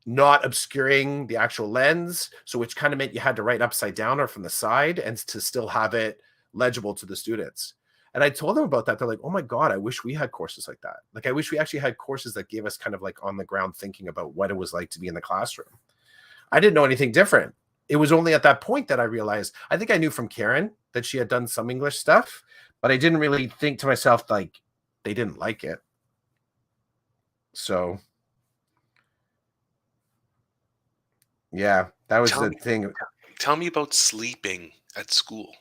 not obscuring the actual lens. So which kind of meant you had to write upside down or from the side and to still have it legible to the students. And I told them about that. They're like, oh my God, I wish we had courses like that. Like, I wish we actually had courses that gave us kind of like on the ground thinking about what it was like to be in the classroom. I didn't know anything different. It was only at that point that I realized, I think I knew from Karen that she had done some English stuff, but I didn't really think to myself, like, they didn't like it. So yeah, that was Tell the me, thing. tell me about sleeping at school.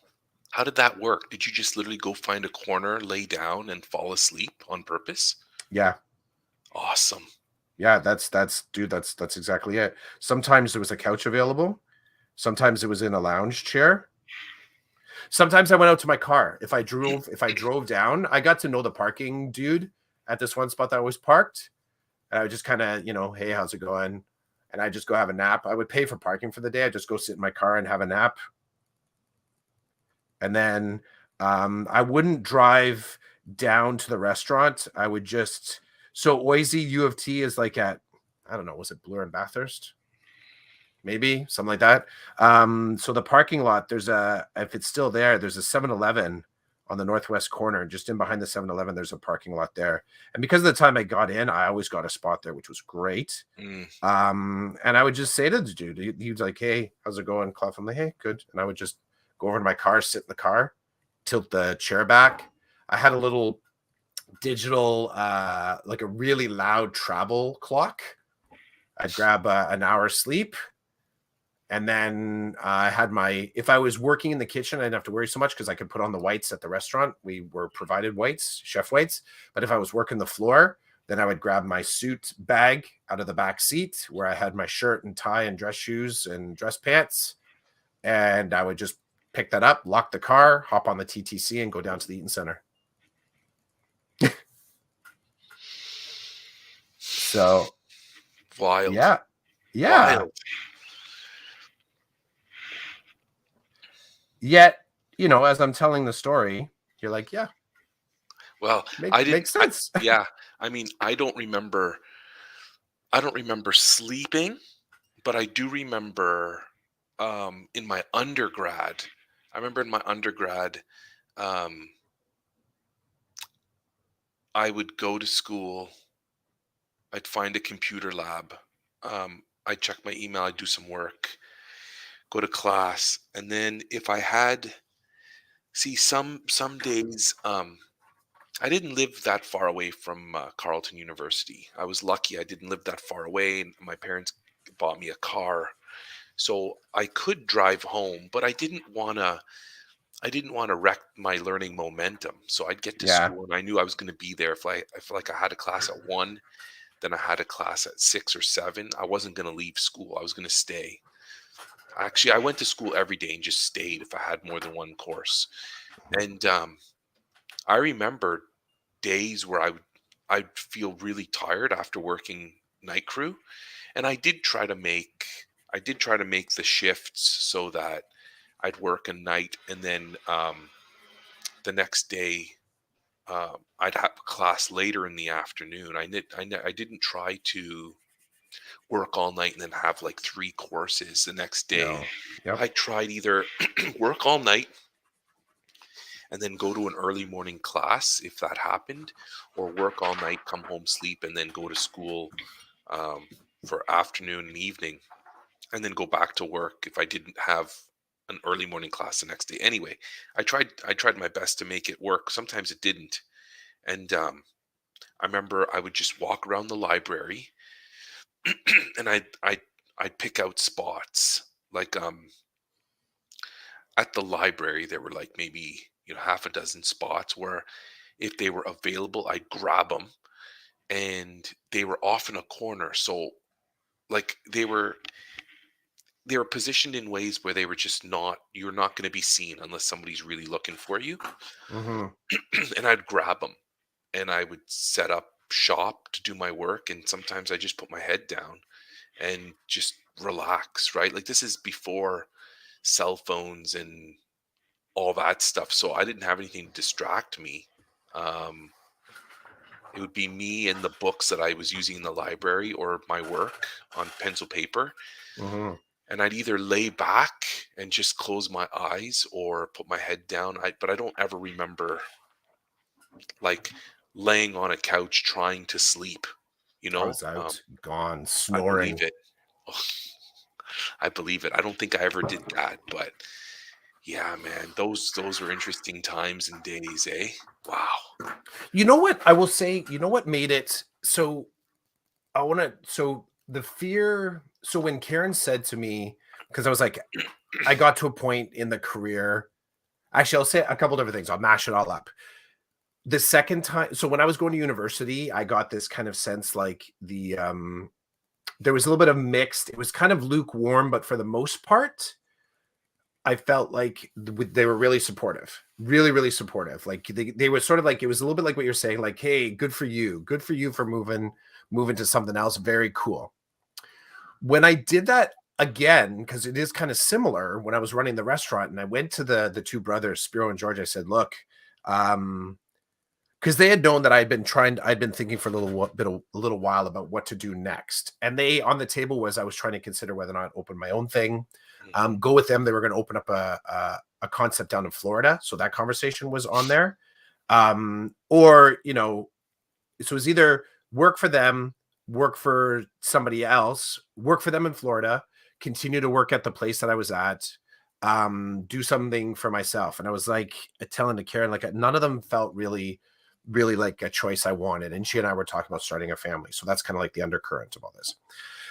How did that work? Did you just literally go find a corner, lay down, and fall asleep on purpose? Yeah. Awesome. Yeah, that's dude, that's exactly it. Sometimes there was a couch available. Sometimes it was in a lounge chair. Sometimes I went out to my car. If I drove down, I got to know the parking dude at this one spot that I was parked. And I would just kind of, hey, how's it going? And I just go have a nap. I would pay for parking for the day. I just go sit in my car and have a nap. And then I wouldn't drive down to the restaurant. I would just, so Oisey U of T is like at, I don't know, was it Bloor and Bathurst? Maybe something like that. So the parking lot, if it's still there, there's a 7-Eleven on the northwest corner. Just in behind the 7-Eleven, there's a parking lot there. And because of the time I got in, I always got a spot there, which was great. Mm. And I would just say to the dude, he was like, hey, how's it going, Clough? I'm like, hey, good. And I would just go over to my car, sit in the car, tilt the chair back. I had a little digital, like a really loud travel clock. I'd grab an hour's sleep. And then I had if I was working in the kitchen, I didn't have to worry so much because I could put on the whites at the restaurant. We were provided whites, chef whites. But if I was working the floor, then I would grab my suit bag out of the back seat where I had my shirt and tie and dress shoes and dress pants. And I would just pick that up, lock the car, hop on the TTC and go down to the Eaton Center. So Wild. yeah. Wild. Yet, as I'm telling the story, you're like, yeah. Well, makes sense. Yeah. I mean, I don't remember sleeping, but I do remember in my undergrad. I would go to school. I'd find a computer lab. I'd check my email. I'd do some work, go to class, and then if I had, some days, I didn't live that far away from Carleton University. I was lucky. I didn't live that far away, and my parents bought me a car, so I could drive home. But I didn't want to. I didn't want to wreck my learning momentum. So I'd get to Yeah. school, and I knew I was going to be there. If I had a class at 1, then I had a class at 6 or 7. I wasn't going to leave school. I was going to stay. Actually, I went to school every day and just stayed if I had more than one course. And I remember days where I'd feel really tired after working night crew, and I did try to make the shifts so that I'd work a night, and then the next day I'd have a class later in the afternoon. I didn't try to work all night and then have like three courses the next day. No. Yep. I tried either work all night and then go to an early morning class if that happened, or work all night, come home, sleep, and then go to school um, for afternoon and evening, and then go back to work if I didn't have an early morning class the next day. Anyway, I tried my best to make it work. Sometimes it didn't, and I remember I would just walk around the library, and I'd pick out spots like at the library there were like maybe half a dozen spots where if they were available I'd grab them, and they were off in a corner, so like they were positioned in ways where they were just not you're not going to be seen unless somebody's really looking for you. Hmm. And I'd grab them and I would set up shop to do my work, and sometimes I just put my head down and just relax, right? Like this is before cell phones and all that stuff, so I didn't have anything to distract me. um it would be me and the books that I was using in the library or my work on pencil paper, Hmm. and I'd either lay back and just close my eyes or put my head down. But I don't ever remember like laying on a couch trying to sleep. You I know, was out, gone, I believe snoring. it. I believe it. I don't think I ever did that, but yeah, man, those were interesting times and days, eh? Wow. You know what I will say? You know what made it so? I want to. So the fear. So when Karen said to me, because I was like, I got to a point in the career. Actually, I'll say a couple different things. I'll mash it all up. The second time, so when I was going to university, I got this kind of sense like there was a little bit of mixed. It was kind of lukewarm, but for the most part, I felt like they were really supportive, really, really supportive. Like they were sort of like it was a little bit like what you're saying, like, "Hey, good for you for moving to something else. Very cool." When I did that again, because it is kind of similar, when I was running the restaurant, and I went to the two brothers, Spiro and George, I said, "Look," because they had known that I'd been thinking for a little while about what to do next, and they on the table was I was trying to consider whether or not open my own thing. Hmm. Go with them. They were going to open up a concept down in Florida. So that conversation was on there. Or, so it was either work for them, work for somebody else, work for them in Florida, continue to work at the place that I was at, do something for myself. And I was like telling to Karen, like none of them felt really, really like a choice I wanted. And she and I were talking about starting a family. So that's kind of like the undercurrent of all this.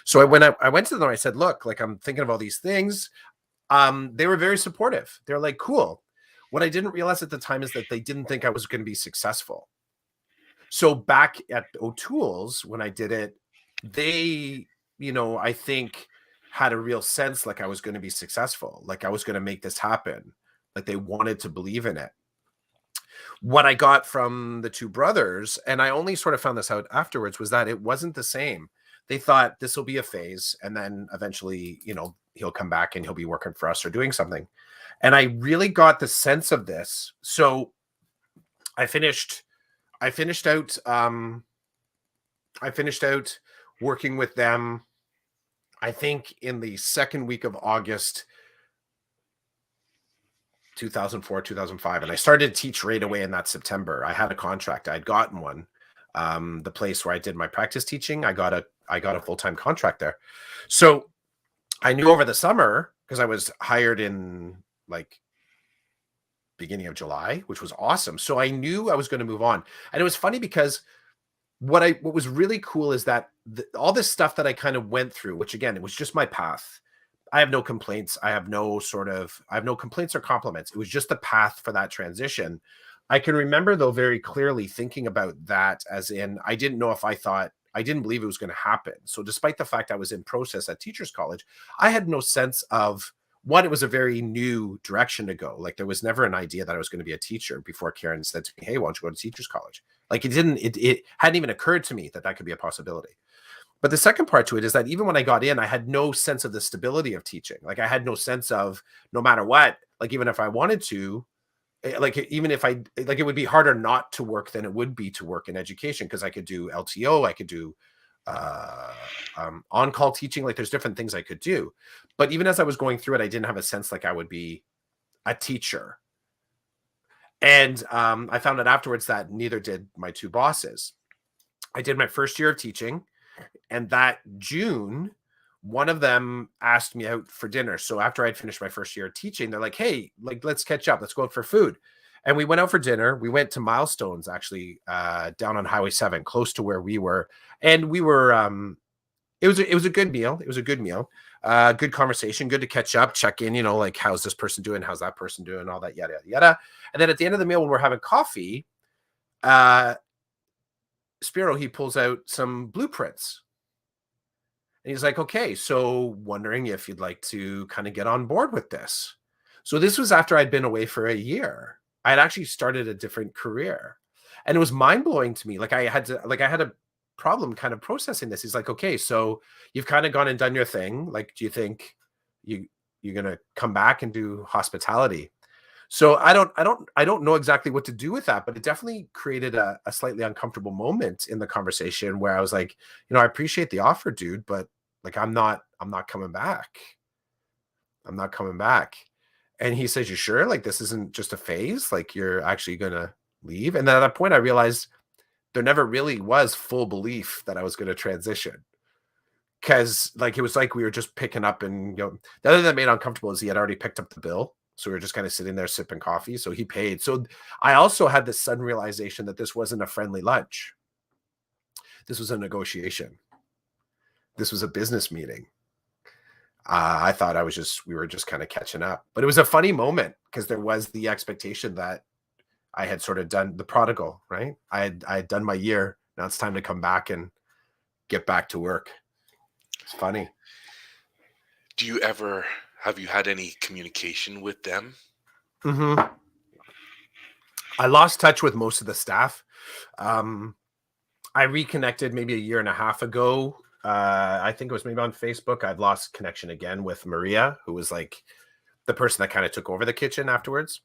So I went to them, I said, look, like I'm thinking of all these things. They were very supportive. They're like, cool. What I didn't realize at the time is that they didn't think I was going to be successful. So back at O'Toole's, when I did it, they, I think had a real sense like I was going to be successful, like I was going to make this happen. Like they wanted to believe in it. What I got from the two brothers, and I only sort of found this out afterwards, was that it wasn't the same. They thought this will be a phase, and then eventually, he'll come back and he'll be working for us or doing something. And I really got the sense of this. So I finished, I finished out, I finished out working with them. I think in the second week of August, 2004, 2005. And I started to teach right away in that September. I had a contract. I'd gotten one. The place where I did my practice teaching, I got a full-time contract there. So I knew over the summer, because I was hired in like beginning of July, which was awesome. So I knew I was going to move on. And it was funny because what was really cool is that all this stuff that I kind of went through, which again, it was just my path. I have no complaints. I have no complaints or compliments. It was just the path for that transition. I can remember though very clearly thinking about that as in, I didn't believe it was going to happen. So despite the fact I was in process at Teachers College, I had no sense of one, it was a very new direction to go. Like there was never an idea that I was going to be a teacher before Karen said to me, "Hey, why don't you go to Teachers College?" Like it hadn't even occurred to me that could be a possibility. But the second part to it is that even when I got in, I had no sense of the stability of teaching. Like I had no sense of, no matter what, like even if I wanted to, like even if I like, it would be harder not to work than it would be to work in education, because I could do LTO, I could do on-call teaching. Like there's different things I could do. But even as I was going through it, I didn't have a sense like I would be a teacher. And I found out afterwards that neither did my two bosses. I did my first year of teaching, and that June, one of them asked me out for dinner. So after I'd finished my first year of teaching, they're like, hey, like, let's catch up. Let's go out for food. And we went out for dinner. We went to Milestones, actually, down on Highway 7, close to where we were. And we were, it was a good meal. It was a good meal. Good conversation, good to catch up, check in, like, how's this person doing? How's that person doing? All that, yada, yada, yada. And then at the end of the meal, when we're having coffee, Spiro, he pulls out some blueprints. And he's like, okay, so wondering if you'd like to kind of get on board with this. So this was after I'd been away for a year. I had actually started a different career. And it was mind blowing to me. Like I had a problem kind of processing this. He's like, okay, so you've kind of gone and done your thing. Like, do you think you're gonna come back and do hospitality? So I don't know exactly what to do with that, but it definitely created a slightly uncomfortable moment in the conversation where I was like, I appreciate the offer, dude, but like I'm not coming back. I'm not coming back. And he says, you sure? Like this isn't just a phase? Like you're actually gonna leave? And then at that point I realized there never really was full belief that I was gonna transition. Cause like it was like we were just picking up, and the other thing that made it uncomfortable is he had already picked up the bill. So we were just kind of sitting there sipping coffee. So he paid. So I also had this sudden realization that this wasn't a friendly lunch. This was a negotiation. This was a business meeting. I thought we were just kind of catching up. But it was a funny moment because there was the expectation that I had sort of done the prodigal, right? I had done my year. Now it's time to come back and get back to work. It's funny. Have you had any communication with them? Mm-hmm. I lost touch with most of the staff. I reconnected maybe a year and a half ago. I think it was maybe on Facebook. I've lost connection again with Maria, who was like the person that kind of took over the kitchen afterwards.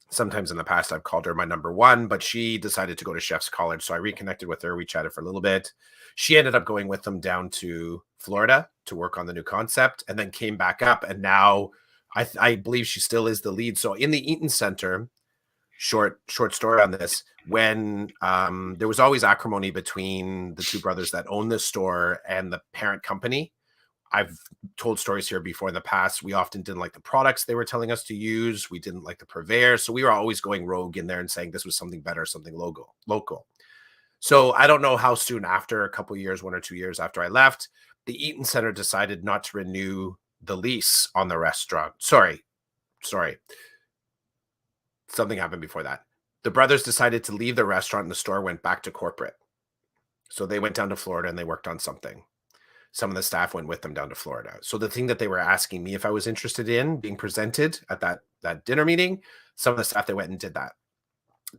Sometimes in the past, I've called her my number one, but she decided to go to chef's college. So I reconnected with her. We chatted for a little bit. She ended up going with them down to Florida to work on the new concept, and then came back up. And now I believe she still is the lead. So in the Eaton Center, short story on this, when there was always acrimony between the two brothers that own this store and the parent company. I've told stories here before in the past. We often didn't like the products they were telling us to use. We didn't like the purveyor. So we were always going rogue in there and saying this was something better, something local. So I don't know how soon after, a couple of years, 1 or 2 years after I left, the Eaton Center decided not to renew the lease on the restaurant. Sorry. Something happened before that. The brothers decided to leave the restaurant and the store went back to corporate. So they went down to Florida and they worked on something. Some of the staff went with them down to Florida. So the thing that they were asking me if I was interested in being presented at that dinner meeting, some of the staff, they went and did that.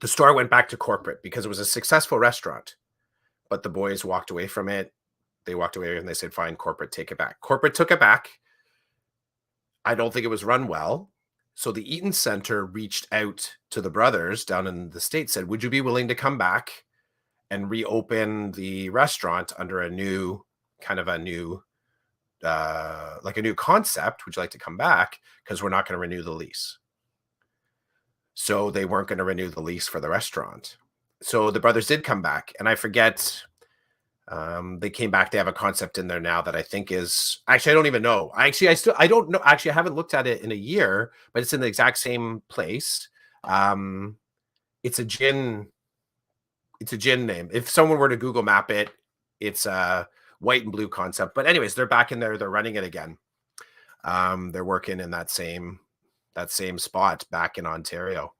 The store went back to corporate because it was a successful restaurant, but the boys walked away from it. They walked away and they said, fine, corporate, take it back. Corporate took it back. I don't think it was run well. So the Eaton Center reached out to the brothers down in the States, said, would you be willing to come back and reopen the restaurant under a new concept? Would you like to come back? Because we're not going to renew the lease. So they weren't going to renew the lease for the restaurant. So the brothers did come back, and I forget, they came back. They have a concept in there now that I think is, actually, I don't even know. I don't know. Actually, I haven't looked at it in a year, but it's in the exact same place. It's a gin name. If someone were to Google map it, it's a white and blue concept. But anyways, they're back in there. They're running it again. They're working in that same spot back in Ontario.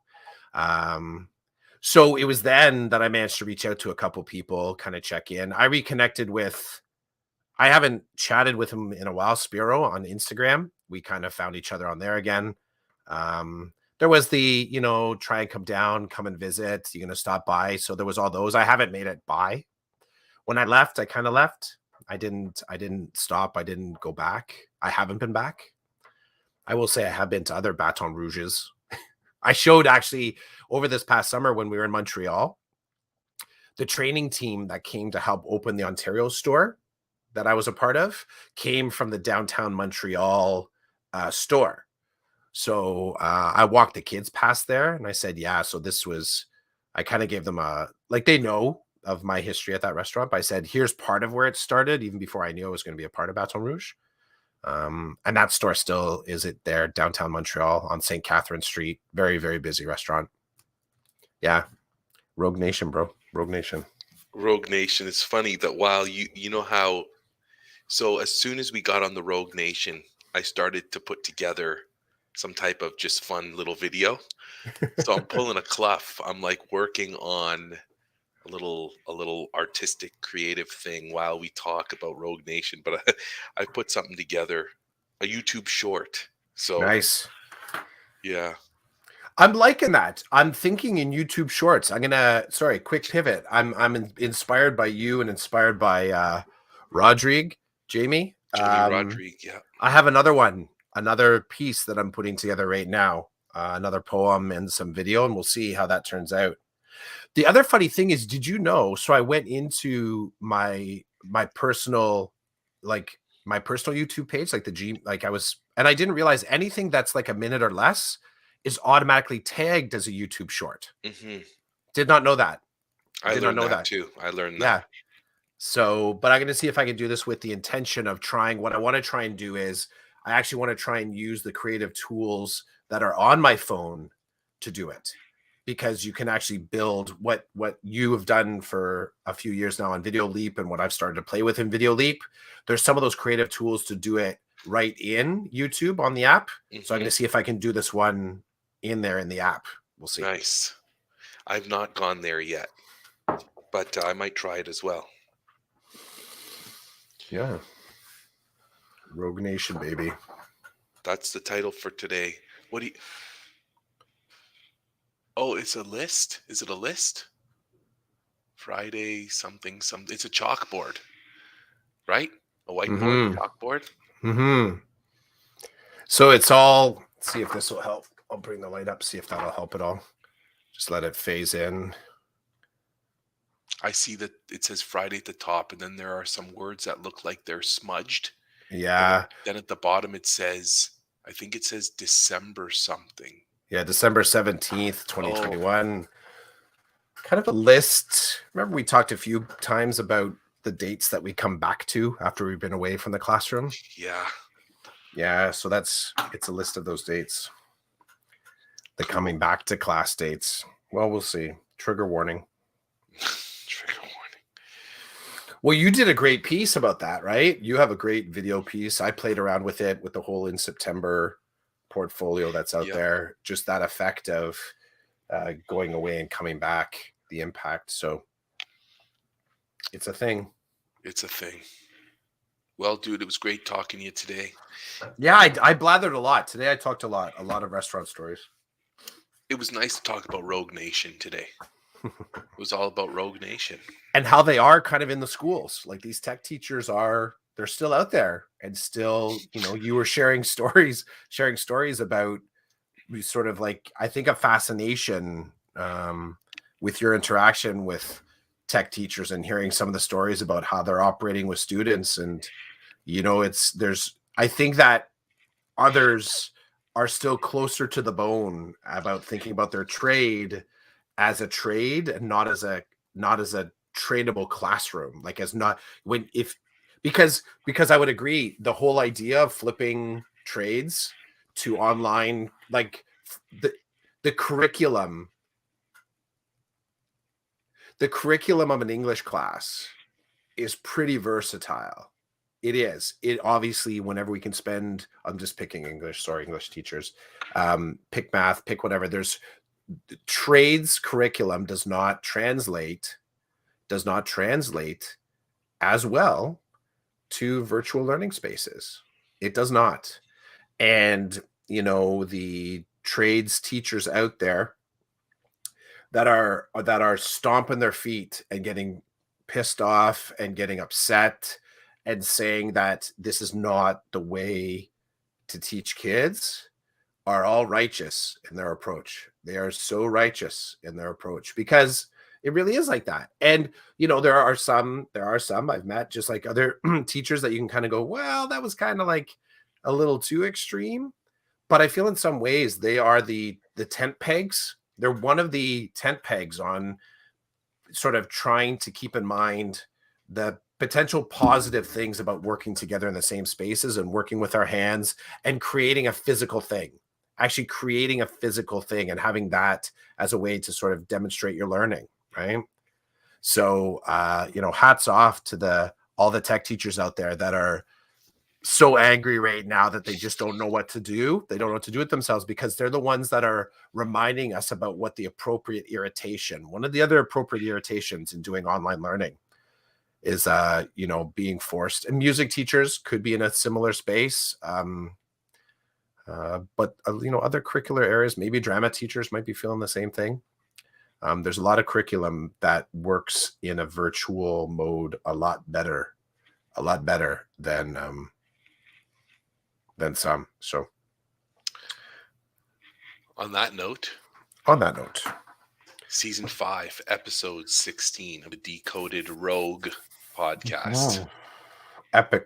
So it was then that I managed to reach out to a couple people, kind of check in. I reconnected with, I haven't chatted with him in a while, Spiro, on Instagram. We kind of found each other on there again. There was the, try and come down, come and visit. You're going to stop by. So there was all those. I haven't made it by. When I left, I kind of left. I didn't stop. I didn't go back. I haven't been back. I will say I have been to other Baton Rouges. I showed actually over this past summer when we were in Montreal, the training team that came to help open the Ontario store that I was a part of came from the downtown Montreal store. So I walked the kids past there and I said, yeah, so this was, I kind of gave them a, like they know of my history at that restaurant, but I said, here's part of where it started, even before I knew I was going to be a part of Baton Rouge. And that store still is it there, downtown Montreal on St. Catherine Street. Very, very busy restaurant. Yeah. Rogue Nation, bro. Rogue Nation. Rogue Nation. It's funny that while you know how, so as soon as we got on the Rogue Nation, I started to put together some type of just fun little video. So I'm pulling a Clough. I'm like working on a little artistic creative thing while we talk about Rogue Nation, but I put something together, a YouTube short. So Nice. yeah. I'm liking that. I'm thinking in YouTube Shorts. I'm gonna sorry, quick pivot. Inspired by you and inspired by Rodrigue, Jamie. Jamie Rodriguez, yeah. I have another one, another piece that I'm putting together right now. Another poem and some video, and we'll see how that turns out. The other funny thing is, did you know? So I went into my personal, like my personal YouTube page, like the G, like I was, and I didn't realize anything that's like a minute or less is automatically tagged as a YouTube short. Hmm. Did not know that. I Did not learned know that that. too. I learned that. Yeah. So, but I'm going to see if I can do this with the intention of trying. What I want to try and do is I actually want to try and use the creative tools that are on my phone to do it, because you can actually build what you have done for a few years now on Video Leap and what I've started to play with in Video Leap. There's some of those creative tools to do it right in YouTube on the app. So I'm going Hmm. to see if I can do this one in there in the app. We'll see. Nice. I've not gone there yet, but I might try it as well. Yeah. Rogue Nation, baby. That's the title for today. What do you? Oh, it's a list. Is it a list? Friday something something. It's a chalkboard, right? A whiteboard, Mm-hmm. chalkboard. Mm-hmm. So it's all, let's see if this will help. I'll bring the light up, see if that'll help at all. Just let it phase in. I see that it says Friday at the top, and then there are some words that look like they're smudged. Yeah. Then at the bottom it says, I think it says December something. Yeah, December 17th, Oh, 2021. Kind of a list. Remember we talked a few times about the dates that we come back to after we've been away from the classroom? yeah. Yeah, so it's a list of those dates. The Cool. coming back to class dates. Well, we'll see. Trigger warning. Trigger warning. Well, you did a great piece about that, right? You have a great video piece. I played around with it with the whole In September portfolio that's out Yep. there. Just that effect of going away and coming back, the impact. So it's a thing. It's a thing. Well, dude, it was great talking to you today. Yeah, I blathered a lot. Today I talked a lot of restaurant stories. It was nice to talk about Rogue Nation today. It was all about Rogue Nation. And how they are kind of in the schools. Like these tech teachers they're still out there and still, you were sharing stories about sort of like, I think, a fascination with your interaction with tech teachers and hearing some of the stories about how they're operating with students. And, I think that others are still closer to the bone about thinking about their trade as a trade and not as a tradable classroom, like as not when if because I would agree the whole idea of flipping trades to online, like the curriculum of an English class is pretty versatile. It is. It obviously, whenever we can spend, I'm just picking English, sorry, English teachers, pick math, pick whatever. There's trades curriculum does not translate as well to virtual learning spaces. It does not. And, the trades teachers out there that are stomping their feet and getting pissed off and getting upset and saying that this is not the way to teach kids are all righteous in their approach. They are so righteous in their approach because it really is like that. And there are some I've met, just like other teachers, that you can kind of go, well, that was kind of like a little too extreme. But I feel in some ways they are the tent pegs. They're one of the tent pegs on sort of trying to keep in mind the potential positive things about working together in the same spaces and working with our hands and creating a physical thing, actually creating a physical thing and having that as a way to sort of demonstrate your learning, right? So hats off to all the tech teachers out there that are so angry right now that they just don't know what to do. They don't know what to do with themselves, because they're the ones that are reminding us about what the appropriate irritation. One of the other appropriate irritations in doing online learning is being forced. And music teachers could be in a similar space. But other curricular areas, maybe drama teachers might be feeling the same thing. There's a lot of curriculum that works in a virtual mode a lot better than some. So On that note, season 5, episode 16 of the Decoded Rogue podcast. Epic